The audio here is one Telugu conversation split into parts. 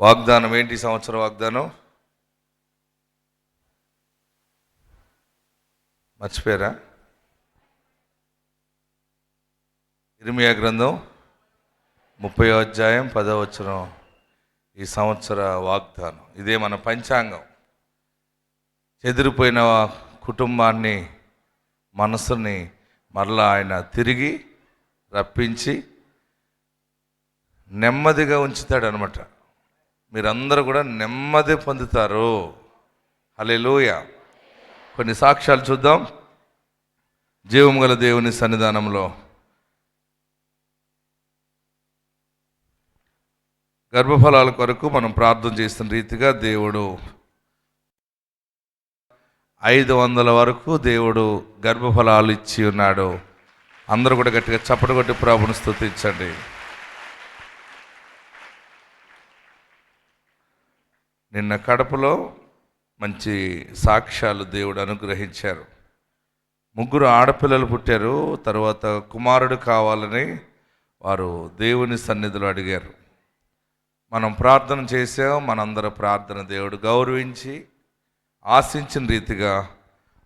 వాగ్దానం ఏంటి? సంవత్సర వాగ్దానం మర్చిపోయారా? ఇర్మియా గ్రంథం 30వ అధ్యాయం 10వ వచనం ఈ సంవత్సర వాగ్దానం. ఇదే మన పంచాంగం. చెదిరిపోయిన కుటుంబాన్ని, మనసుని మరలా ఆయన తిరిగి రప్పించి నెమ్మదిగా ఉంచుతాడు అనమాట. మీరందరూ కూడా నెమ్మది పొందుతారు. హల్లెలూయా. కొన్ని సాక్ష్యాలు చూద్దాం. జీవం గల దేవుని సన్నిధానంలో గర్భఫలాల కొరకు మనం ప్రార్థన చేస్తున్న రీతిగా దేవుడు 500 వరకు దేవుడు గర్భఫలాలు ఇచ్చి ఉన్నాడు. అందరూ కూడా గట్టిగా చప్పట కొట్టి ప్రభువును స్తుతించండి. నిన్న కడపలో మంచి సాక్ష్యాలు దేవుడు అనుగ్రహించారు. 3 ఆడపిల్లలు పుట్టారు. తర్వాత కుమారుడు కావాలని వారు దేవుని సన్నిధిలో అడిగారు. మనం ప్రార్థన చేసాం. మనందరి ప్రార్థన దేవుడు గౌరవించి ఆశించిన రీతిగా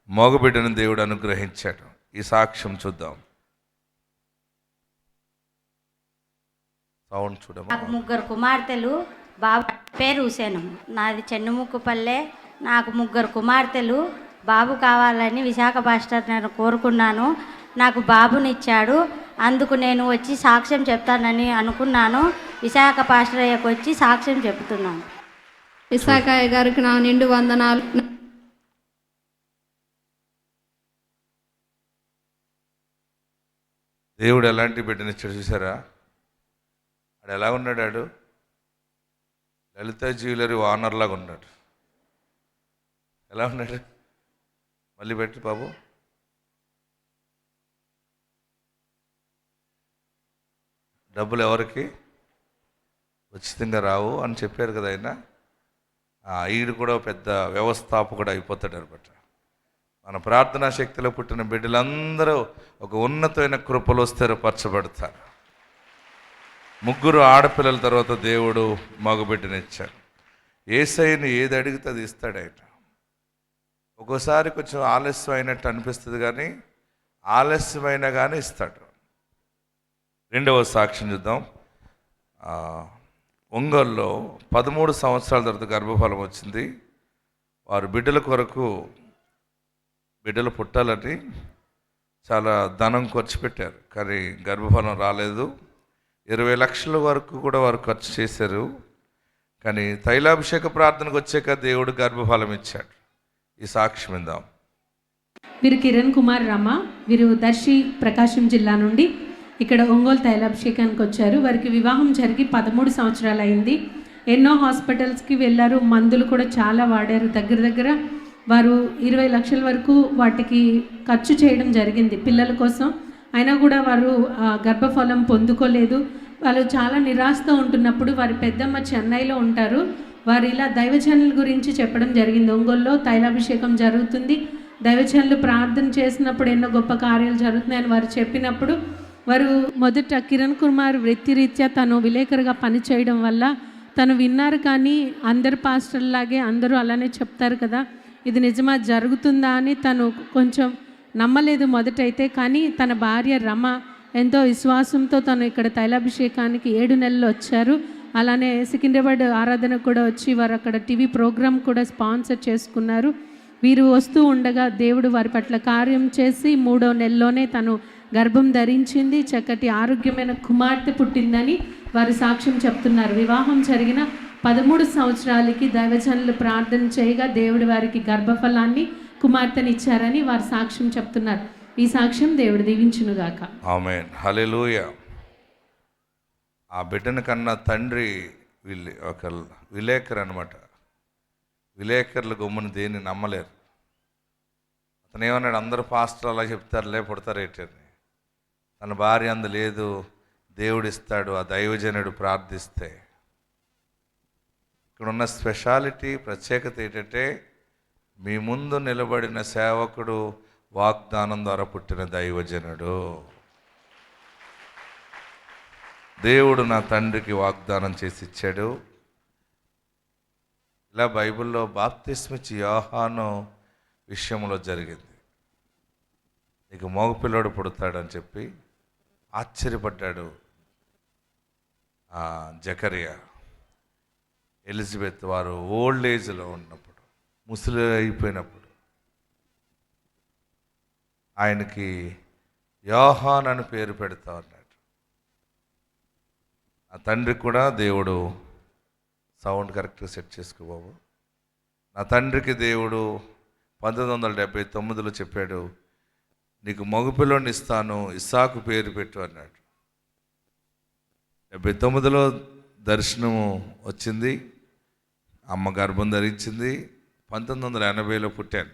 మగబిడ్డను దేవుడు అనుగ్రహించాడు. ఈ సాక్ష్యం చూద్దాం. సౌండ్ చూడమా. నాకు 3 కుమార్తెలు. బాబు పేరు హుసేను. నాది చెన్నుముక్కుపల్లె. నాకు 3 కుమార్తెలు. బాబు కావాలని విశాఖ పాస్టర్ నేను కోరుకున్నాను. నాకు బాబునిచ్చాడు. అందుకు నేను వచ్చి సాక్ష్యం చెప్తానని అనుకున్నాను. విశాఖ పాస్టర్ అయ్యకు వచ్చి సాక్ష్యం చెప్తున్నాను. విశాఖ గారికి నా నిండు వందనాలు. దేవుడు ఎలాంటి బిడ్డనిచ్చాడు చూసారా? ఆడు ఎలా ఉన్నాడు? ఆడు లలిత జ్యువెలరీ ఓనర్ లాగా ఉన్నాడు. ఎలా ఉన్నాడు? మళ్ళీ పెట్టు బాబు. డబ్బులు ఎవరికి ఉచితంగా రావు అని చెప్పారు కదా ఆయన. ఈడు కూడా పెద్ద వ్యవస్థాపకుడు అయిపోతాడు అనమాట. మన ప్రార్థనా శక్తిలో పుట్టిన బిడ్డలందరూ ఒక ఉన్నతమైన కృపలో స్థిరపరచబడతారు. 3 ఆడపిల్లల తర్వాత దేవుడు మగబిడ్డనిచ్చాడు. యేసయ్యను ఏది అడిగితే అది ఇస్తాడు ఆయన. ఒక్కోసారి కొంచెం ఆలస్యం అయినట్టు అనిపిస్తుంది, కానీ ఆలస్యమైనా కానీ ఇస్తాడు. 2వ సాక్ష్యం చూద్దాం. ఒంగోలులో 13 సంవత్సరాల తర్వాత గర్భఫలం వచ్చింది. వారు బిడ్డల కొరకు బిడ్డలు పుట్టాలని చాలా ధనం ఖర్చు పెట్టారు, కానీ గర్భఫలం రాలేదు. 20 లక్షల వరకు కూడా వారు ఖర్చు చేశారు, కానీ తైలాభిషేక ప్రార్థనకు వచ్చాక దేవుడు గర్భఫలం ఇచ్చాడు. ఈ సాక్ష్యం ఇందాం. వీరు కిరణ్ కుమార్ రమ. వీరు దర్శి ప్రకాశం జిల్లా నుండి ఇక్కడ ఒంగోలు తైలాభిషేకానికి వచ్చారు. వారికి వివాహం జరిగి 13 సంవత్సరాలు అయింది. ఎన్నో హాస్పిటల్స్కి వెళ్ళారు, మందులు కూడా చాలా వాడారు. దగ్గర వారు 20 లక్షల వరకు వాటికి ఖర్చు చేయడం జరిగింది పిల్లల కోసం. అయినా కూడా వారు గర్భఫలం పొందుకోలేదు. వాళ్ళు చాలా నిరాశతో ఉంటున్నప్పుడు వారి పెద్దమ్మ చెన్నైలో ఉంటారు. వారు ఇలా దైవజనుల గురించి చెప్పడం జరిగింది. ఒంగోలులో తైలాభిషేకం జరుగుతుంది, దైవజనులు ప్రార్థన చేసినప్పుడు ఎన్నో గొప్ప కార్యాలు జరుగుతున్నాయని వారు చెప్పినప్పుడు వారు మొదట కిరణ్ కుమార్ వృత్తిరీత్యా తను విలేకరుగా పనిచేయడం వల్ల తను విన్నారు, కానీ అందరు పాస్టర్లాగే అందరూ అలానే చెప్తారు కదా, ఇది నిజమా జరుగుతుందా అని తను కొంచెం నమ్మలేదు మొదటైతే. కానీ తన భార్య రమ ఎంతో విశ్వాసంతో తను ఇక్కడ తైలాభిషేకానికి 7 నెలలు వచ్చారు. అలానే సికింద్రాబాద్ ఆరాధన కూడా వచ్చి వారు అక్కడ టీవీ ప్రోగ్రాం కూడా స్పాన్సర్ చేసుకున్నారు. వీరు వస్తూ ఉండగా దేవుడు వారి పట్ల కార్యం చేసి 3వ నెలలోనే తను గర్భం ధరించింది. చక్కటి ఆరోగ్యమైన కుమార్తె పుట్టిందని వారు సాక్ష్యం చెప్తున్నారు. వివాహం జరిగిన 13 సంవత్సరాలకి దైవజనులు ప్రార్థన చేయగా దేవుడు వారికి గర్భఫలాన్ని కుమార్తెనిచ్చారని వారు సాక్ష్యం చెప్తున్నారు. ఈ సాక్ష్యం దేవుడు దీవించునుగాక. ఆమేన్. హల్లెలూయా. ఆ బిడ్డను కన్నా తండ్రి ఒక విలేకరు అనమాట. విలేకరులు గమ్మున దేన్ని నమ్మలేరు. అతను ఏమన్నాడు, అందరూ పాస్టర్ అలా చెప్తారులే, పుడతారేటని. తన భార్య అందు లేదు, దేవుడు ఇస్తాడు ఆ దైవజనుడు ప్రార్థిస్తే. ఇక్కడ ఉన్న స్పెషాలిటీ, ప్రత్యేకత ఏంటంటే మీ ముందు నిలబడిన సేవకుడు వాగ్దానం ద్వారా పుట్టిన దైవజనుడు. దేవుడు నా తండ్రికి వాగ్దానం చేసి ఇచ్చాడు. ఇలా బైబిల్లో బాప్తిస్మిచ్చి యోహాను విషయంలో జరిగింది. నీకు మగపిల్లోడు పుడతాడని చెప్పి ఆశ్చర్యపడ్డాడు జకరియా. ఎలిజబెత్ వారు ఓల్డ్ ఏజ్లో ఉన్నప్పుడు, ముసలి అయిపోయినప్పుడు ఆయనకి యోహాన్ అని పేరు పెడతా ఉన్నాడు. ఆ తండ్రికి కూడా దేవుడు సౌండ్ కరెక్ట్గా సెట్ చేసుకో బాబు. నా తండ్రికి దేవుడు 1979లో చెప్పాడు, నీకు మగపిల్లోని ఇస్తాను, ఇస్సాకు పేరు పెట్టు అన్నాడు. 79లో దర్శనము వచ్చింది, అమ్మ గర్భం ధరించింది. 1980లో పుట్టాను.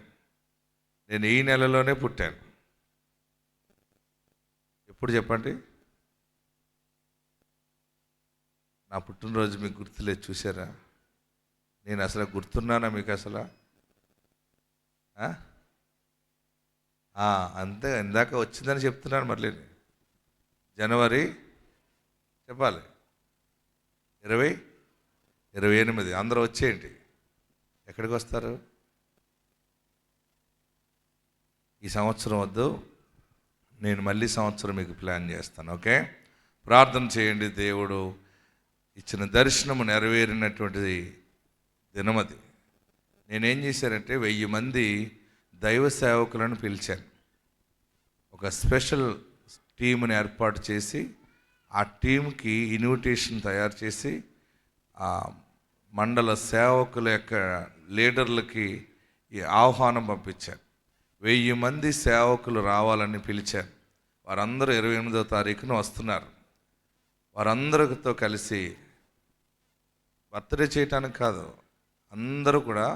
నేను ఈ నెలలోనే పుట్టాను. ఎప్పుడు చెప్పండి? నా పుట్టినరోజు మీకు గుర్తులేదు, చూసారా? నేను అసలు గుర్తున్నానా మీకు అసలు? అంతే, ఇందాక వచ్చిందని చెప్తున్నాను. మళ్ళీ జనవరి చెప్పాలి 28. అందరూ వచ్చేయండి. ఎక్కడికి వస్తారు? ఈ సంవత్సరం వద్దు, నేను మళ్ళీ సంవత్సరం మీకు ప్లాన్ చేస్తాను. ఓకే, ప్రార్థన చేయండి. దేవుడు ఇచ్చిన దర్శనము నెరవేరినటువంటిది దినమది. నేనేం చేశానంటే 1000 మంది దైవ సేవకులను పిలిచాను. ఒక స్పెషల్ టీంని ఏర్పాటు చేసి ఆ టీంకి ఇన్విటేషన్ తయారు చేసి ఆ మండల సేవకుల యొక్క లీడర్లకి ఈ ఆహ్వానం పంపించాను. 1000 మంది సేవకులు రావాలని పిలిచాను. వారందరూ 28వ తారీఖున వస్తున్నారు. వారందరితో కలిసి బర్త్డే చేయటానికి కాదు, అందరూ కూడా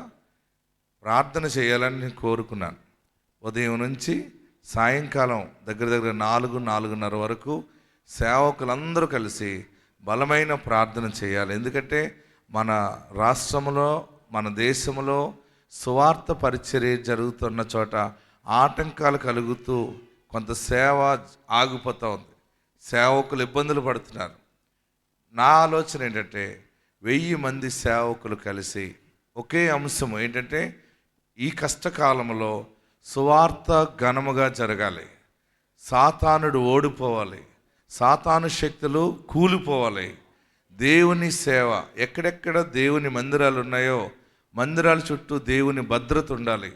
ప్రార్థన చేయాలని నేను కోరుకున్నాను. ఉదయం నుంచి సాయంకాలం దగ్గర 4-4:30 వరకు సేవకులందరూ కలిసి బలమైన ప్రార్థన చేయాలి. ఎందుకంటే మన రాష్ట్రంలో, మన దేశంలో సువార్త పరిచర్య జరుగుతున్న చోట ఆటంకాలు కలుగుతూ కొంత సేవ ఆగిపోతూ ఉంది. సేవకులు ఇబ్బందులు పడుతున్నారు. నా ఆలోచన ఏంటంటే 1000 మంది సేవకులు కలిసి ఒకే అంశం ఏంటంటే ఈ కష్టకాలంలో సువార్త ఘనముగా జరగాలి, సాతానుడు ఓడిపోవాలి, సాతాను శక్తులు కూలిపోవాలి, దేవుని సేవ ఎక్కడెక్కడ దేవుని మందిరాలు ఉన్నాయో మందిరాల చుట్టూ దేవుని భద్రత ఉండాలి,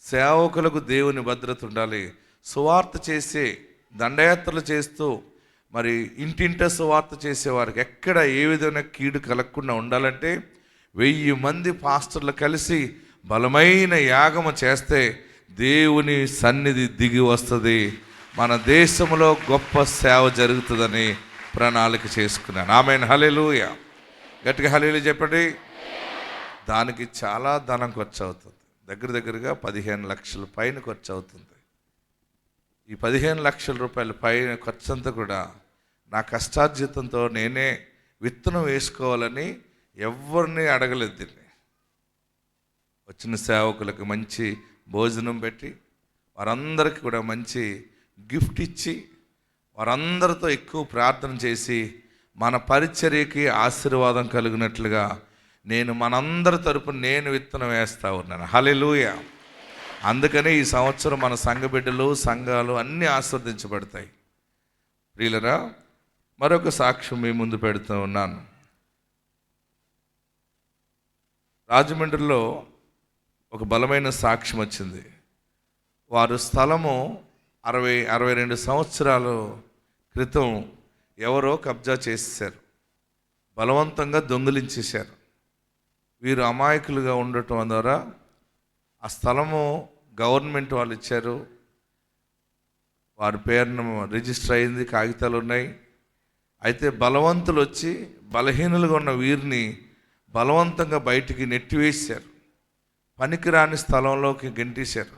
సేవకులకు దేవుని భద్రత ఉండాలి. సువార్త చేసే దండయాత్రలు చేస్తూ మరి ఇంటింట సువార్త చేసేవారికి ఎక్కడ ఏ విధమైన కీడు కలగకుండా ఉండాలంటే 1000 మంది పాస్టర్లు కలిసి బలమైన యాగము చేస్తే దేవుని సన్నిధి దిగి వస్తుంది, మన దేశంలో గొప్ప సేవ జరుగుతుందని ప్రణాళిక చేసుకున్నాను. ఆమేన్, హల్లెలూయా. గట్టిగా హల్లెలూయా చెప్పండి. దానికి చాలా ధనం ఖర్చు అవుతుంది. దగ్గరగా 15 లక్షల పైన ఖర్చు అవుతుంది. ఈ 15 లక్షల రూపాయల పైన ఖర్చు అంతా కూడా నా కష్టార్జితంతో నేనే విత్తనం వేసుకోవాలని ఎవరిని అడగలేదు. దీన్ని వచ్చిన సేవకులకు మంచి భోజనం పెట్టి వారందరికీ కూడా మంచి గిఫ్ట్ ఇచ్చి వారందరితో ఎక్కువ ప్రార్థన చేసి మన పరిచర్యకి ఆశీర్వాదం కలిగినట్లుగా నేను మనందరి తరపున నేను విత్తనం వేస్తూ ఉన్నాను. హల్లెలూయా. అందుకనే ఈ సంవత్సరం మన సంఘ బిడ్డలు, సంఘాలు అన్నీ ఆస్వాదించబడతాయి. ప్రియులరా, మరొక సాక్ష్యం మీ ముందు పెడుతూ ఉన్నాను. రాజమండ్రిలో ఒక బలమైన సాక్ష్యం వచ్చింది. వారు స్థలము 60-62 సంవత్సరాల క్రితం ఎవరో కబ్జా చేసేసారు, బలవంతంగా దొంగిలించేశారు. వీరు అమాయకులుగా ఉండటం ద్వారా ఆ స్థలము గవర్నమెంట్ వాళ్ళు ఇచ్చారు. వారి పేరును రిజిస్టర్ అయింది, కాగితాలు ఉన్నాయి. అయితే బలవంతులు వచ్చి బలహీనులుగా ఉన్న వీరిని బలవంతంగా బయటికి నెట్టివేశారు, పనికిరాని స్థలంలోకి గెంటేశారు.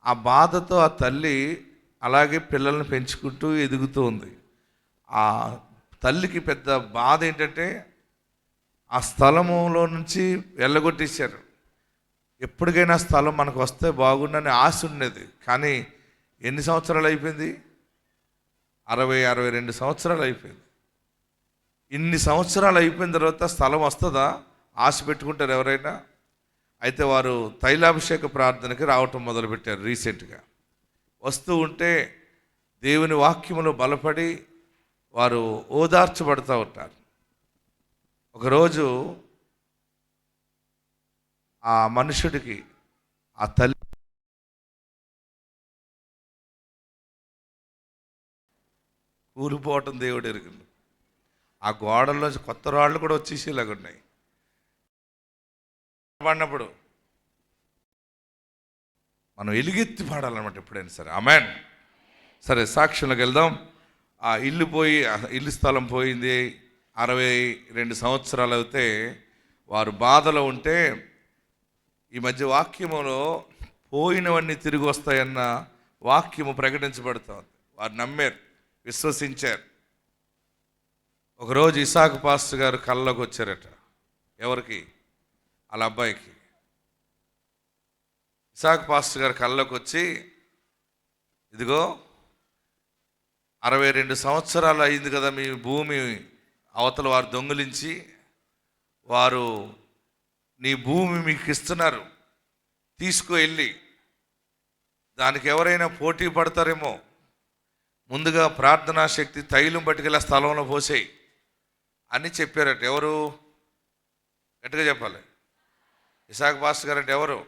ఆ బాధతో ఆ తల్లి అలాగే పిల్లల్ని పెంచుకుంటూ ఎదుగుతూ ఉంది. ఆ తల్లికి పెద్ద బాధ ఏంటంటే ఆ స్థలములో నుంచి వెళ్ళగొట్టేశారు. ఎప్పటికైనా స్థలం మనకు వస్తే బాగుండని ఆశ ఉండేది. కానీ ఎన్ని సంవత్సరాలు అయిపోయింది? 60-62 సంవత్సరాలు అయిపోయింది. ఇన్ని సంవత్సరాలు అయిపోయిన తర్వాత స్థలం వస్తుందా? ఆశ పెట్టుకుంటారు ఎవరైనా. అయితే వారు తైలాభిషేక ప్రార్థనకి రావటం మొదలుపెట్టారు రీసెంట్గా. వస్తూ ఉంటే దేవుని వాక్యములో బలపడి వారు ఓదార్చబడుతూ ఉంటారు. ఒకరోజు ఆ మనుషుడికి ఆ తల్లి కూలిపోవటం దేవుడు ఎరుగుండు. ఆ గోడల్లో కొత్త రాళ్ళు కూడా వచ్చేసేలాగా ఉన్నాయి. పడినప్పుడు మనం ఎలుగెత్తి పాడాలన్నమాట ఎప్పుడైనా సరే. ఆమేన్. సరే, సాక్ష్యంలోకి వెళ్దాం. ఆ ఇల్లు స్థలం పోయింది. 62 సంవత్సరాలు అయితే వారు బాధలో ఉంటే ఈ మధ్య వాక్యములో పోయినవన్నీ తిరిగి వస్తాయన్న వాక్యము ప్రకటించబడుతుంది. వారు నమ్మారు, విశ్వసించారు. ఒకరోజు ఇసాకు పాస్టర్ గారు కళ్ళలోకి వచ్చారట. ఎవరికి? వాళ్ళ అబ్బాయికి. ఇసాకు పాస్టర్ గారు కళ్ళలోకి వచ్చి, ఇదిగో 62 సంవత్సరాలు అయింది కదా మీ భూమి అవతల వారు దొంగిలించి, వారు నీ భూమి మీకు ఇస్తున్నారు, తీసుకువెళ్ళి దానికి ఎవరైనా పోటీ పడతారేమో, ముందుగా ప్రార్థనా శక్తి తైలం పట్టుకెళ్ళి ఆ స్థలంలో పోసేయి అని చెప్పారట. ఎవరు? గట్టిగా చెప్పాలి. ఇసాకు పాస్టర్ గారు అంటే ఎవరు?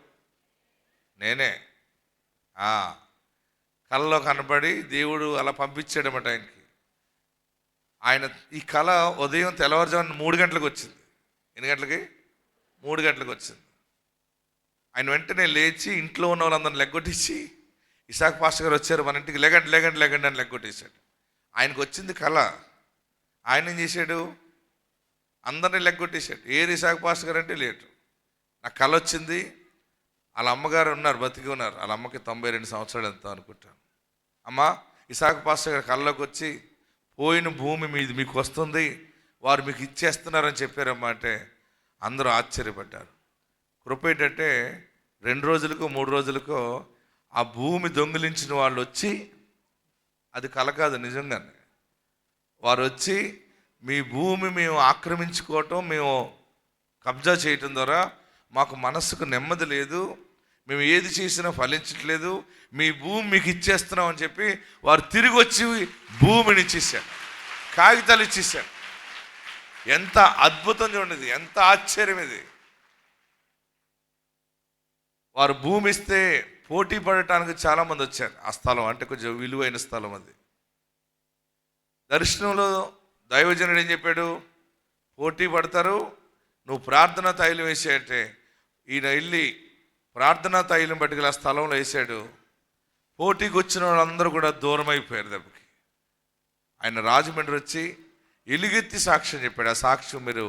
నేనే. కళలో కనబడి దేవుడు అలా పంపించాడన్నమాట ఆయనకి. ఆయన ఈ కళ ఉదయం తెల్లవారుజామున 3 గంటలకు వచ్చింది. ఎన్ని గంటలకి? 3 గంటలకు వచ్చింది. ఆయన వెంటనే లేచి ఇంట్లో ఉన్న వాళ్ళందరిని లెగ్గొట్టేసి, ఇసాకు పాస్టర్ గారు వచ్చారు మన ఇంటికి, లెగండి లెగండి లెగండి అని లెగ్గొట్టేశాడు. ఆయనకు వచ్చింది కళ. ఆయన ఏం చేశాడు? అందరినీ లెగ్గొట్టేశాడు. ఏది ఇసాకు పాస్టర్ గారు అంటే లేటు. నాకు కళ వచ్చింది. వాళ్ళ అమ్మగారు ఉన్నారు, బతికి ఉన్నారు. వాళ్ళ అమ్మకి 92 సంవత్సరాలు ఎంత అనుకుంటాను. అమ్మ, ఇసాకు పాస్టర్ గారు కళ్ళలోకి వచ్చి, పోయిన భూమి మీకు వస్తుంది, వారు మీకు ఇచ్చేస్తున్నారని చెప్పారమ్మా అంటే అందరూ ఆశ్చర్యపడ్డారు. కృప ఏంటంటే 2 రోజులకో 3 రోజులకో ఆ భూమి దొంగిలించిన వాళ్ళు వచ్చి, అది కల కాదు నిజంగానే, వారు వచ్చి మీ భూమి మేము ఆక్రమించుకోవటం, మేము కబ్జా చేయటం ద్వారా మాకు మనస్సుకు నెమ్మది లేదు, మేము ఏది చేసినా ఫలించట్లేదు, మీ భూమి మీకు ఇచ్చేస్తున్నాం అని చెప్పి వారు తిరిగి వచ్చి భూమిని ఇచ్చేసారు, కాగితాలు ఇచ్చేసారు. ఎంత అద్భుతం చూడండి, ఎంత ఆశ్చర్యం ఇది. వారు భూమి ఇస్తే పోటీ పడటానికి చాలామంది వచ్చారు. ఆ స్థలం అంటే కొంచెం విలువైన స్థలం అది. దర్శనంలో దైవజనుడు ఏం చెప్పాడు? పోటీ పడతారు, నువ్వు ప్రార్థనా తైలం వేసాయంటే ఈయన వెళ్ళి ప్రార్థనా తైలం పట్టుకెళ్ళి ఆ స్థలంలో వేసాడు. పోటీకి వచ్చిన వాళ్ళందరూ కూడా దూరం అయిపోయారు దెబ్బకి. ఆయన రాజమండ్రి వచ్చి ఎలుగెత్తి సాక్ష్యం చెప్పాడు. ఆ సాక్ష్యం మీరు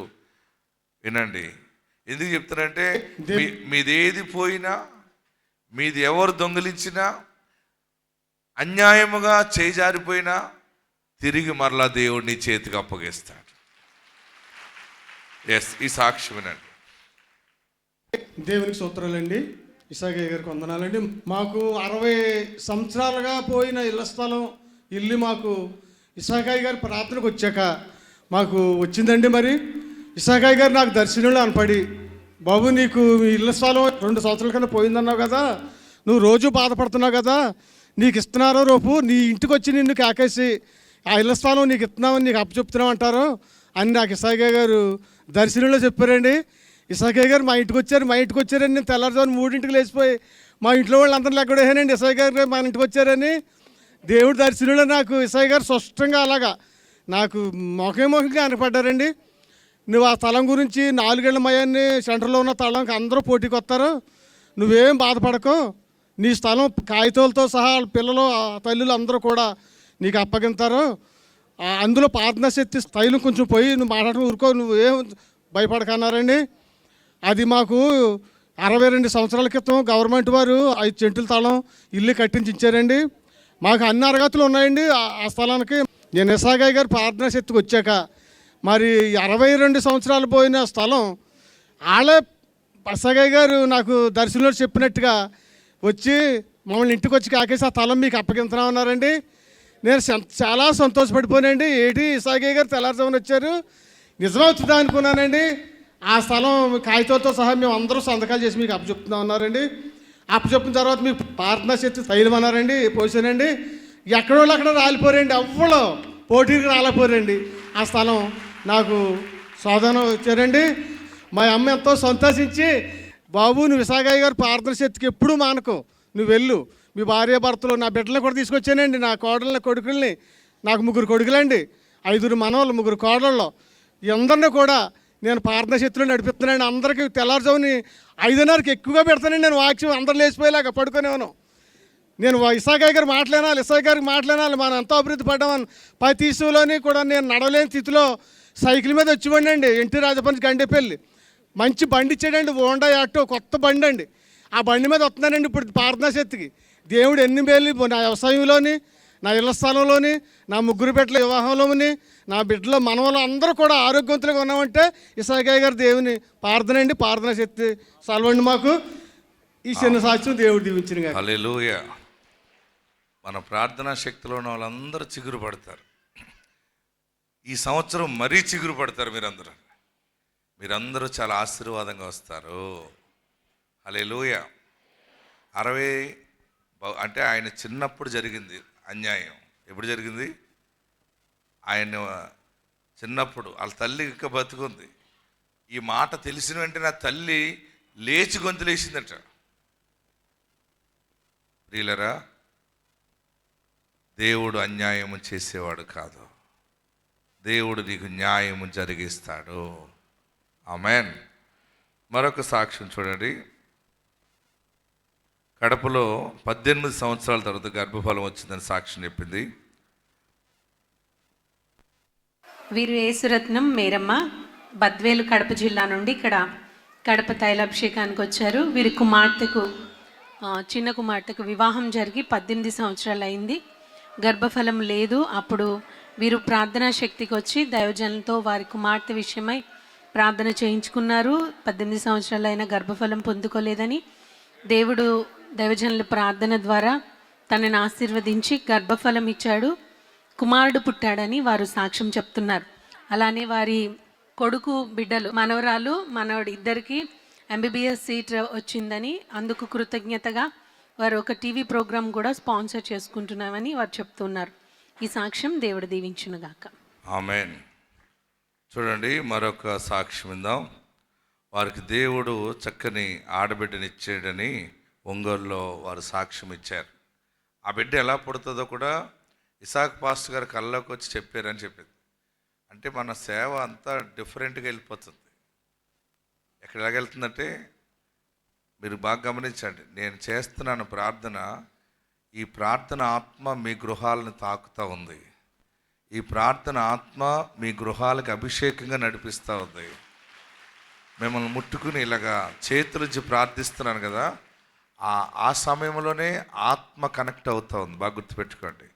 వినండి. ఎందుకు చెప్తానంటే, మీది ఏది పోయినా, మీది ఎవరు దొంగిలించినా, అన్యాయముగా చేజారిపోయినా తిరిగి మరలా దేవుడిని చేతికి అప్పగిస్తాడు. ఎస్, ఈ సాక్ష్యం వినండి. దేవునికి స్తోత్రాలండి. ఇసాకయ్య గారికి వందనాలండి. మాకు 60 సంవత్సరాలుగా పోయిన ఇళ్ల స్థలం, ఇల్లు మాకు ఇసాకయ్య గారి ప్రార్థనకు వచ్చాక మాకు వచ్చిందండి. మరి ఇసాకయ్య గారు నాకు దర్శనంలో అనపడి, బాబు నీకు ఇళ్ల స్థలం 2 సంవత్సరాల కన్నా పోయిందన్నావు కదా, నువ్వు రోజు బాధపడుతున్నావు కదా, నీకు ఇస్తున్నారో రేపు నీ ఇంటికి వచ్చి నిన్ను కాకేసి ఆ ఇళ్ల స్థలం నీకు ఇస్తున్నామని నీకు అప్పచెప్తున్నావు అంటారు అని నాకు ఇసాకయ్య గారు దర్శనంలో చెప్పారండి. ఇసాకయ్య గారు మా ఇంటికి వచ్చారని నేను తెల్లారుజామున 3ంటికి లేచిపోయి మా ఇంట్లో వాళ్ళందరూ లెక్కడేసానండి. ఇసాకయ్య గారు మా ఇంటికి వచ్చారని దేవుడి దర్శనంలో నాకు ఇసాకయ్య గారు స్పష్టంగా అలాగా నాకు మొఖంగా కనపడ్డారండి. నువ్వు ఆ స్థలం గురించి 4 ఏళ్ల మయాన్ని సెంటర్లో ఉన్న స్థలంకి అందరూ పోటీకి వస్తారు, నువ్వేం బాధపడకు, నీ స్థలం కాగితాలతో సహా పిల్లలు తల్లులు అందరూ కూడా నీకు అప్పగింతారు, అందులో ప్రార్థనా శక్తి స్థైలం కొంచెం పోయి నువ్వు మాట్లాడటం ఊరుకో, నువ్వేం భయపడకన్నారండి. అది మాకు 62 సంవత్సరాల క్రితం గవర్నమెంట్ వారు 5 సెంటుల స్థలం ఇల్లు కట్టించి ఇచ్చారండి. మాకు అన్ని అర్హతలు ఉన్నాయండి ఆ స్థలానికి. నేను ఇసాకయ్య గారు ప్రార్థనా శక్తికి వచ్చాక మరి 62 సంవత్సరాలు పోయిన స్థలం వాళ్ళే ఇసాకయ్య గారు నాకు దర్శనంలో చెప్పినట్టుగా వచ్చి మమ్మల్ని ఇంటికి వచ్చి కాకేసి ఆ స్థలం మీకు అప్పగించున్నామన్నారండి. నేను చాలా సంతోషపడిపోయానండి. ఏంటి ఇసాకయ్య గారు తెల్లారుజామున వచ్చారు, నిజమవుతుందా అనుకున్నానండి. ఆ స్థలం కాగితాలతో సహా మేము అందరూ సంతకాలు చేసి మీకు అప్పచెప్తున్నాం అన్నారండి. అప్పచెప్పిన తర్వాత మీకు ప్రార్థనా శక్తి తైలం అన్నారండి, పోసానండి. ఎక్కడోళ్ళు అక్కడ రాలిపోరండి, ఎవ్వరు పోటీకి రాలిపోరండి. ఆ స్థలం నాకు సోదన వచ్చారండి. మా అమ్మ ఎంతో సంతోషించి, బాబు నువ్వు విశాఖయ్య గారు ప్రార్థన శక్తికి ఎప్పుడూ మానకు, నువ్వు వెళ్ళు. మీ భార్య భర్తలు, నా బిడ్డలను కూడా తీసుకొచ్చానండి, నా కోడళ్ళని కొడుకుల్ని. నాకు 3 కొడుకులండి, 5 మనవలు, 3 కోడళ్ళు. అందరినీ కూడా నేను ప్రార్థన శక్తిలో నడిపిస్తున్నానండి. అందరికీ తెల్లారుజాముని 5:30కి ఎక్కువగా పెడతానండి నేను వాక్యం, అందరు లేచిపోయేలాగా పడుకునేవాను. నేను ఇసాకయ్య గారు మాట్లాడాలి, ఇసాకయ్య గారికి మాట్లాడాలి, మనం ఎంతో అభివృద్ధి పడ్డామని. ప్రతి ఇష్యూలోని కూడా నేను నడవలేని స్థితిలో సైకిల్ మీద వచ్చివ్వండి అండి. ఎన్టీ రాజపల్లి గండేపల్లి మంచి బండి ఇచ్చాడండి, హోండా ఆటో, కొత్త బండి అండి. ఆ బండి మీద వస్తున్నానండి ఇప్పుడు ప్రార్థనా శక్తికి. దేవుడు ఎన్ని మేలు నా వ్యవసాయంలోని, నా ఇళ్ల స్థలంలోని, నా 3 బిడ్డల వివాహంలోని, నా బిడ్డల మనవలు అందరూ కూడా ఆరోగ్యవంతులుగా ఉన్నామంటే ఇసాకయ్య గారు దేవుని ప్రార్థన అండి. ప్రార్థనా శక్తి సలవండి మాకు. ఈ చిన్న సాక్ష్యం దేవుడు దీవించిన. హల్లెలూయా. మన ప్రార్థనా శక్తిలో ఉన్న వాళ్ళందరూ చిగురు పడతారు. ఈ సంవత్సరం మరీ చిగురు పడతారు. మీరందరూ చాలా ఆశీర్వాదంగా వస్తారు. హల్లెలూయా. 60 అంటే ఆయన చిన్నప్పుడు జరిగింది అన్యాయం. ఎప్పుడు జరిగింది? ఆయన చిన్నప్పుడు వాళ్ళ తల్లి ఇంకా బతుకుంది. ఈ మాట తెలిసిన వెంటనే ఆ తల్లి లేచి గొంతులేసిందట. ప్రియులరా, దేవుడు అన్యాయము చేసేవాడు కాదు, దేవుడు నీకు న్యాయము జరిగిస్తాడు. ఆమేన్. మరొక సాక్ష్యం చూడండి. కడపలో 18 సంవత్సరాల తర్వాత గర్భఫలం వచ్చిందని సాక్ష్యం చెప్పింది. వీరు యేసురత్నం మేరమ్మ, బద్వేలు కడప జిల్లా నుండి ఇక్కడ కడప తైలాభిషేకానికి వచ్చారు. వీరి కుమార్తెకు, చిన్న కుమార్తెకు వివాహం జరిగి 18 సంవత్సరాలు అయింది. గర్భఫలం లేదు. అప్పుడు వీరు ప్రార్థనా శక్తికి వచ్చి దైవజనులతో వారి కుమార్తె విషయమై ప్రార్థన చేయించుకున్నారు. 18 సంవత్సరాలు అయినా గర్భఫలం పొందుకోలేదని దేవుడు దైవజనుల ప్రార్థన ద్వారా తనని ఆశీర్వదించి గర్భఫలం ఇచ్చాడు. కుమారుడు పుట్టాడని వారు సాక్ష్యం చెప్తున్నారు. అలానే వారి కొడుకు బిడ్డలు, మనవరాలు, మనవడు ఇద్దరికి MBBS సీట్ వచ్చిందని, అందుకు కృతజ్ఞతగా వారు ఒక టీవీ ప్రోగ్రాం కూడా స్పాన్సర్ చేసుకుంటున్నామని వారు చెప్తున్నారు. ఈ సాక్ష్యం దేవుడు దీవించునుగాక. ఆమేన్. చూడండి, మరొక సాక్ష్యం విందాం. వారికి దేవుడు చక్కని ఆడబిడ్డనిచ్చాడని ఒంగోలులో వారు సాక్ష్యం ఇచ్చారు. ఆ బిడ్డ ఎలా పుడుతుందో కూడా ఇసాక్ పాస్టర్ గారు కళ్ళలోకి వచ్చి చెప్పారని చెప్పింది. అంటే మన సేవ అంతా డిఫరెంట్గా వెళ్ళిపోతుంది. ఎలాగెళ్తుందంటే మీరు బాగా గమనించండి. నేను చేస్తున్నాను ప్రార్థన, ఈ ప్రార్థన ఆత్మ మీ గృహాలను తాకుతూ ఉంది. ఈ ప్రార్థన ఆత్మ మీ గృహాలకు అభిషేకంగా నడిపిస్తూ ఉంది. మిమ్మల్ని ముట్టుకుని ఇలాగా చేతులుంచి ప్రార్థిస్తున్నాను కదా, ఆ సమయంలోనే ఆత్మ కనెక్ట్ అవుతూ ఉంది. బాగా గుర్తుపెట్టుకోండి.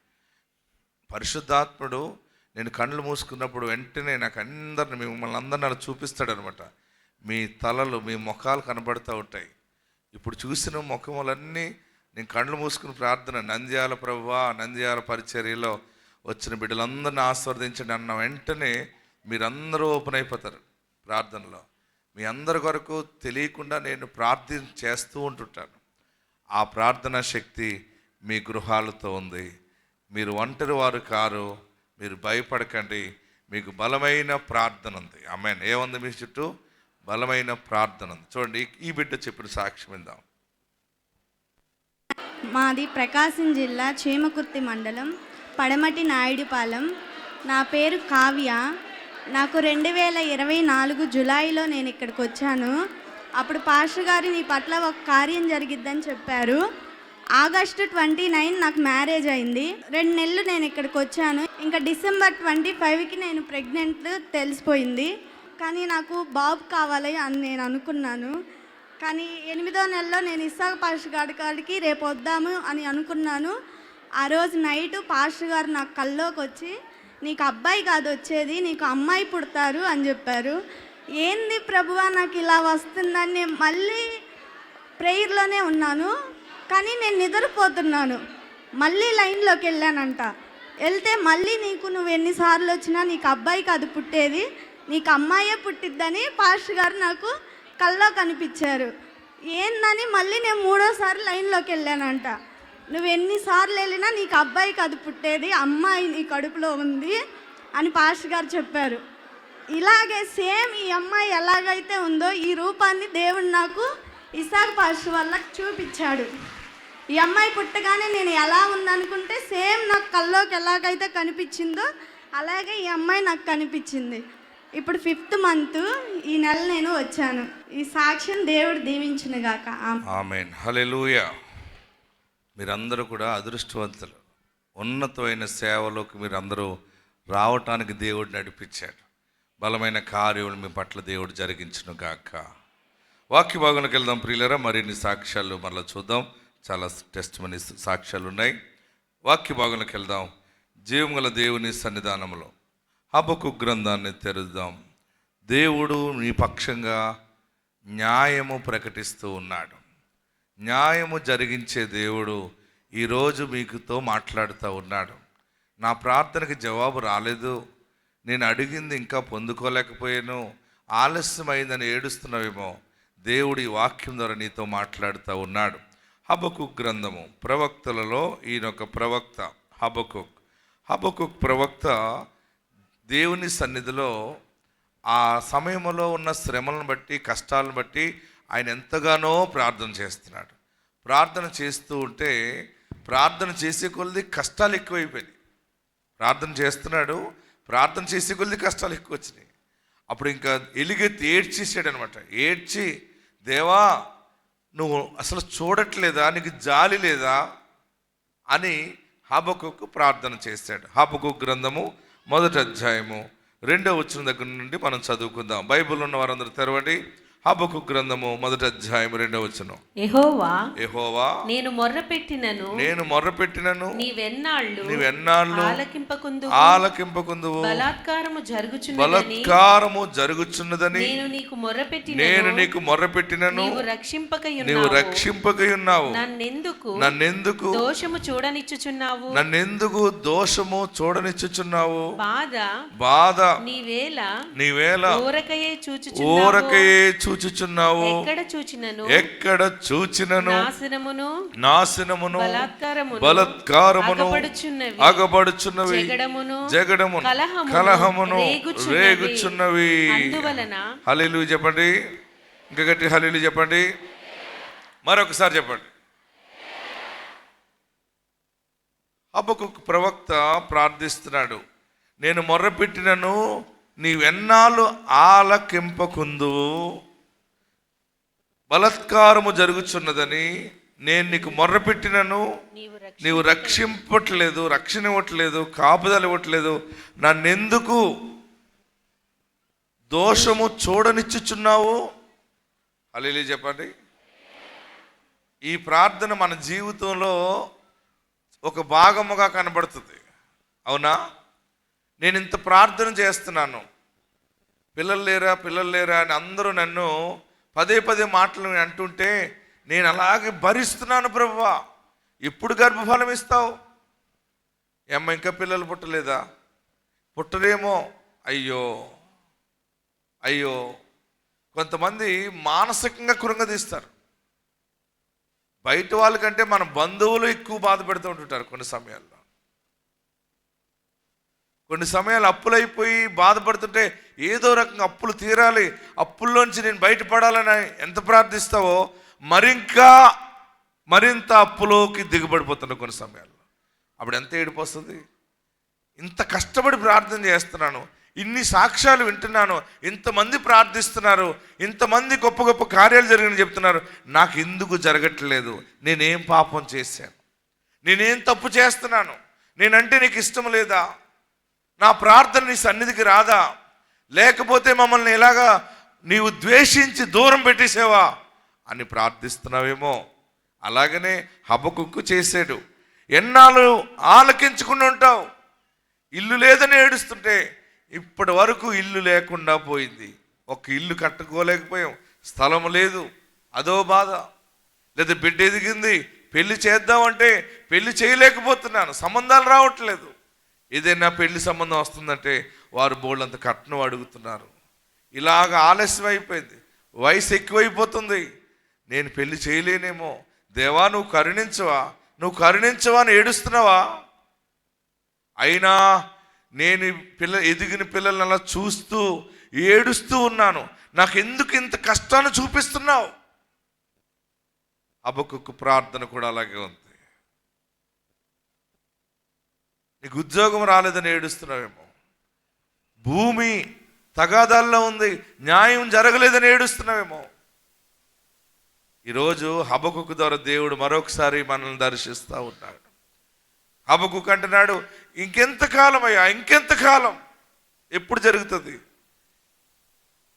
పరిశుద్ధాత్ముడు నేను కళ్ళు మూసుకున్నప్పుడు వెంటనే నాకు మిమ్మల్ని అందరిని అలా చూపిస్తాడనమాట. మీ తలలు, మీ ముఖాలు కనబడుతూ ఉంటాయి. ఇప్పుడు చూసిన ముఖములన్నీ నేను కళ్ళు మూసుకుని ప్రార్థన, నంద్యాల ప్రభువా, నంద్యాల పరిచర్యలో వచ్చిన బిడ్డలందరినీ ఆశీర్వదించండి అన్న వెంటనే మీరందరూ ఓపెన్ అయిపోతారు ప్రార్థనలో. మీ అందరి కొరకు తెలియకుండా నేను ప్రార్థన చేస్తూ ఉంటుంటాను. ఆ ప్రార్థనా శక్తి మీ గృహాలతో ఉంది. మీరు ఒంటరి వారు కారు, మీరు భయపడకండి. మీకు బలమైన ప్రార్థన ఉంది. ఆమేన్. ఏముంది మీ చుట్టూ? బలమైన ప్రార్థన ఉంది. చూడండి, ఈ బిడ్డ చెప్పిన సాక్ష్యం విందాం. మాది ప్రకాశం జిల్లా చీమకుర్తి మండలం పడమటి నాయుడుపాలెం. నా పేరు కావ్య. నాకు 2024 జులైలో నేను ఇక్కడికి వచ్చాను. అప్పుడు పాస్టర్ గారు నీ పట్ల ఒక కార్యం జరిగిద్దని చెప్పారు. ఆగస్టు 29 నాకు మ్యారేజ్ అయింది. 2 నెలలు నేను ఇక్కడికి వచ్చాను. ఇంకా డిసెంబర్ 25కి నేను ప్రెగ్నెంట్ తెలిసిపోయింది. కానీ నాకు బాబు కావాలి అని నేను అనుకున్నాను. కానీ 8వ నెలలో నేను ఇసాక పాస్టర్ గారి కాడికి రేపు వద్దాము అని అనుకున్నాను. ఆ రోజు నైట్ పాస్టర్ గారు నాకు కల్లోకి వచ్చి, నీకు అబ్బాయి కాదు వచ్చేది, నీకు అమ్మాయి పుడతారు అని చెప్పారు. ఏంది ప్రభువా నాకు ఇలా వస్తుందని నేను మళ్ళీ ప్రేయర్లోనే ఉన్నాను. కానీ నేను నిద్రపోతున్నాను. మళ్ళీ లైన్లోకి వెళ్ళానంట. వెళ్తే మళ్ళీ నువ్వు ఎన్నిసార్లు వచ్చినా నీకు అబ్బాయి కాదు పుట్టేది, నీకు అమ్మాయే పుట్టిద్దని పాస్టర్ గారు నాకు కల్లో కనిపించారు. ఏందని మళ్ళీ నేను 3వ లైన్లోకి వెళ్ళానంట. నువ్వు ఎన్నిసార్లు వెళ్ళినా నీకు అబ్బాయి కాదు పుట్టేది, అమ్మాయి నీ కడుపులో ఉంది అని పాస్టర్ గారు చెప్పారు. ఇలాగే సేమ్ ఈ అమ్మాయి ఎలాగైతే ఉందో ఈ రూపాన్ని దేవుడు నాకు ఇసాక్ పాస్టర్ వల్ల చూపించాడు. ఈ అమ్మాయి పుట్టగానే నేను ఎలా ఉందనుకుంటే సేమ్ నాకు కల్లోకి ఎలాగైతే కనిపించిందో అలాగే ఈ అమ్మాయి నాకు కనిపించింది. ఇప్పుడు 5th మంత్ ఈ నెల నేను వచ్చాను. ఈ సాక్ష్యం దేవుడు దీవించును గాక. ఆమేన్. హల్లెలూయా. మీరందరూ కూడా అదృష్టవంతులు. ఉన్నతమైన సేవలోకి మీరందరూ రావటానికి దేవుడు నడిపించాడు. బలమైన కార్యములు మీ పట్ల దేవుడు జరిగించును గాక. వాక్య భాగంలోకి వెళ్దాం ప్రియులరా. మరిన్ని సాక్ష్యాలు మళ్ళీ చూద్దాం. చాలా టెస్ట్ మనీ సాక్ష్యాలు ఉన్నాయి. వాక్య భాగంలోకి వెళ్దాం. జీవం గల దేవుని సన్నిధానంలో హబక్కు గ్రంథాన్ని తెరుద్దాం. దేవుడు నీ పక్షంగా న్యాయము ప్రకటిస్తూ ఉన్నాడు. న్యాయము జరిగించే దేవుడు ఈరోజు మీకుతో మాట్లాడుతూ ఉన్నాడు. నా ప్రార్థనకి జవాబు రాలేదు, నేను అడిగింది ఇంకా పొందుకోలేకపోయాను, ఆలస్యమైందని ఏడుస్తున్నావేమో. దేవుడు ఈ వాక్యం ద్వారా నీతో మాట్లాడుతూ ఉన్నాడు. హబక్కు గ్రంథము ప్రవక్తలలో ఈయనొక ప్రవక్త హబక్కు ప్రవక్త దేవుని సన్నిధిలో ఆ సమయంలో ఉన్న శ్రమలను బట్టి కష్టాలను బట్టి ఆయన ఎంతగానో ప్రార్థన చేస్తున్నాడు. ప్రార్థన చేస్తూ ఉంటే ప్రార్థన చేసే కొలది కష్టాలు ఎక్కువైపోయినాయి. ప్రార్థన చేస్తున్నాడు, ప్రార్థన చేసే కొలది కష్టాలు ఎక్కువ వచ్చినాయి. అప్పుడు ఇంకా ఎలుగెత్తి ఏడ్చేసాడు అనమాట. ఏడ్చి, దేవా నువ్వు అసలు చూడట్లేదా, నీకు జాలి లేదా అని హబక్కు ప్రార్థన చేశాడు. హబక్కు గ్రంథము 1వ అధ్యాయము 2వ వచనం దగ్గర నుండి మనం చదువుకుందాం. బైబిల్ ఉన్న వారందరూ తెరవండి. హబక్కు గ్రంథము 1వ అధ్యాయం 2వ వచనం. యెహోవా నేను మొర్రపెట్టినను నీవెన్నాళ్ళు ఆలకింపకుందువు. బలాత్కారము జరుగుచున్నదని నేను నీకు మొర్రపెట్టినను, నీవు రక్షింపకయున్నావు. నన్నెందుకు దోషము చూడనిచ్చుచున్నావు? బాధ నీవేళ ఊరకయే చూచుచున్నావు. ఎక్కడ చూచినను నాశనమును బలాత్కారమును అగబడుచున్నవి, జగడమును కలహమును రేగుచున్నవి. హల్లెలూయా చెప్పండి. ఇంకా గట్టి హల్లెలూయా చెప్పండి. మరొకసారి చెప్పండి. హబక్కు ప్రవక్త ప్రార్థిస్తున్నాడు. నేను మొర్రపెట్టినను నీవెన్నాళ్ళు ఆలకింపకుందువు, బలాత్కారము జరుగుచున్నదని నేను నీకు మొర్రపెట్టినను నీవు రక్షింపట్లేదు, రక్షణ ఇవ్వట్లేదు, కాపుదలు ఇవ్వట్లేదు. నన్నెందుకు దోషము చూడనిచ్చుచున్నావు? హల్లెలూయా చెప్పండి. ఈ ప్రార్థన మన జీవితంలో ఒక భాగముగా కనబడుతుంది. అవునా? నేను ఇంత ప్రార్థన చేస్తున్నాను, పిల్లలు లేరా అని అందరూ నన్ను పదే మాటలు అంటుంటే నేను అలాగే భరిస్తున్నాను. ప్రభువా ఎప్పుడు గర్భఫలం ఇస్తావు? ఏమ్మ ఇంకా పిల్లలు పుట్టలేదా? పుట్టరేమో. అయ్యో కొంతమంది మానసికంగా కృంగదీస్తారు. బయట వాళ్ళకంటే మన బంధువులు ఎక్కువ బాధ పెడుతూ ఉంటుంటారు. కొన్ని సమయాలు అప్పులైపోయి బాధపడుతుంటే ఏదో రకంగా అప్పులు తీరాలి, అప్పుల్లోంచి నేను బయటపడాలని ఎంత ప్రార్థిస్తావో మరింత అప్పులోకి దిగబడిపోతున్నా కొన్ని సమయాల్లో. అప్పుడు ఎంత ఏడుపు వస్తుంది. ఇంత కష్టపడి ప్రార్థన చేస్తున్నాను, ఇన్ని సాక్ష్యాలు వింటున్నాను, ఇంతమంది ప్రార్థిస్తున్నారు, ఇంతమంది గొప్ప గొప్ప కార్యాలు జరిగినని చెప్తున్నారు, నాకు ఎందుకు జరగట్లేదు? నేనేం పాపం చేశాను? నేనేం తప్పు చేస్తున్నాను? నేనంటే నీకు ఇష్టం లేదా? నా ప్రార్థన నీ సన్నిధికి రాదా? లేకపోతే మమ్మల్ని ఎలాగా నీవు ద్వేషించి దూరం పెట్టేసావా అని ప్రార్థిస్తున్నావేమో. అలాగనే హబక్కు చేశాడు. ఎన్నాళ్ళు ఆలకించుకుని ఉంటావు? ఇల్లు లేదని ఏడుస్తుంటే ఇప్పటి వరకు ఇల్లు లేకుండా పోయింది. ఒక ఇల్లు కట్టుకోలేకపోయాం, స్థలం లేదు, అదో బాధ. లేదా బిడ్డ ఎదిగింది, పెళ్లి చేద్దామంటే పెళ్లి చేయలేకపోతున్నాను, సంబంధాలు రావట్లేదు. ఏదైనా పెళ్లి సంబంధం వస్తుందంటే వారు బోళ్ళంత కట్నం అడుగుతున్నారు. ఇలాగ ఆలస్యం అయిపోయింది, వయసు ఎక్కువైపోతుంది, నేను పెళ్లి చేయలేనేమో, దేవా నువ్వు కరుణించవా అని ఏడుస్తున్నావా? అయినా నేను ఎదిగిన పిల్లల్ని అలా చూస్తూ ఏడుస్తూ ఉన్నాను, నాకు ఎందుకు ఇంత కష్టాన్ని చూపిస్తున్నావు? హబక్కూకు ప్రార్థన కూడా అలాగే ఉంది. నీకు ఉద్యోగం రాలేదని ఏడుస్తున్నావేమో, భూమి తగాదాల్లో ఉంది, న్యాయం జరగలేదని ఏడుస్తున్నావేమో. ఈరోజు హబక్కూకు ద్వారా దేవుడు మరొకసారి మనల్ని దర్శిస్తూ ఉన్నాడు. హబక్కూకు అంటున్నాడు, ఇంకెంతకాలం అయ్యా, ఇంకెంతకాలం, ఎప్పుడు జరుగుతుంది?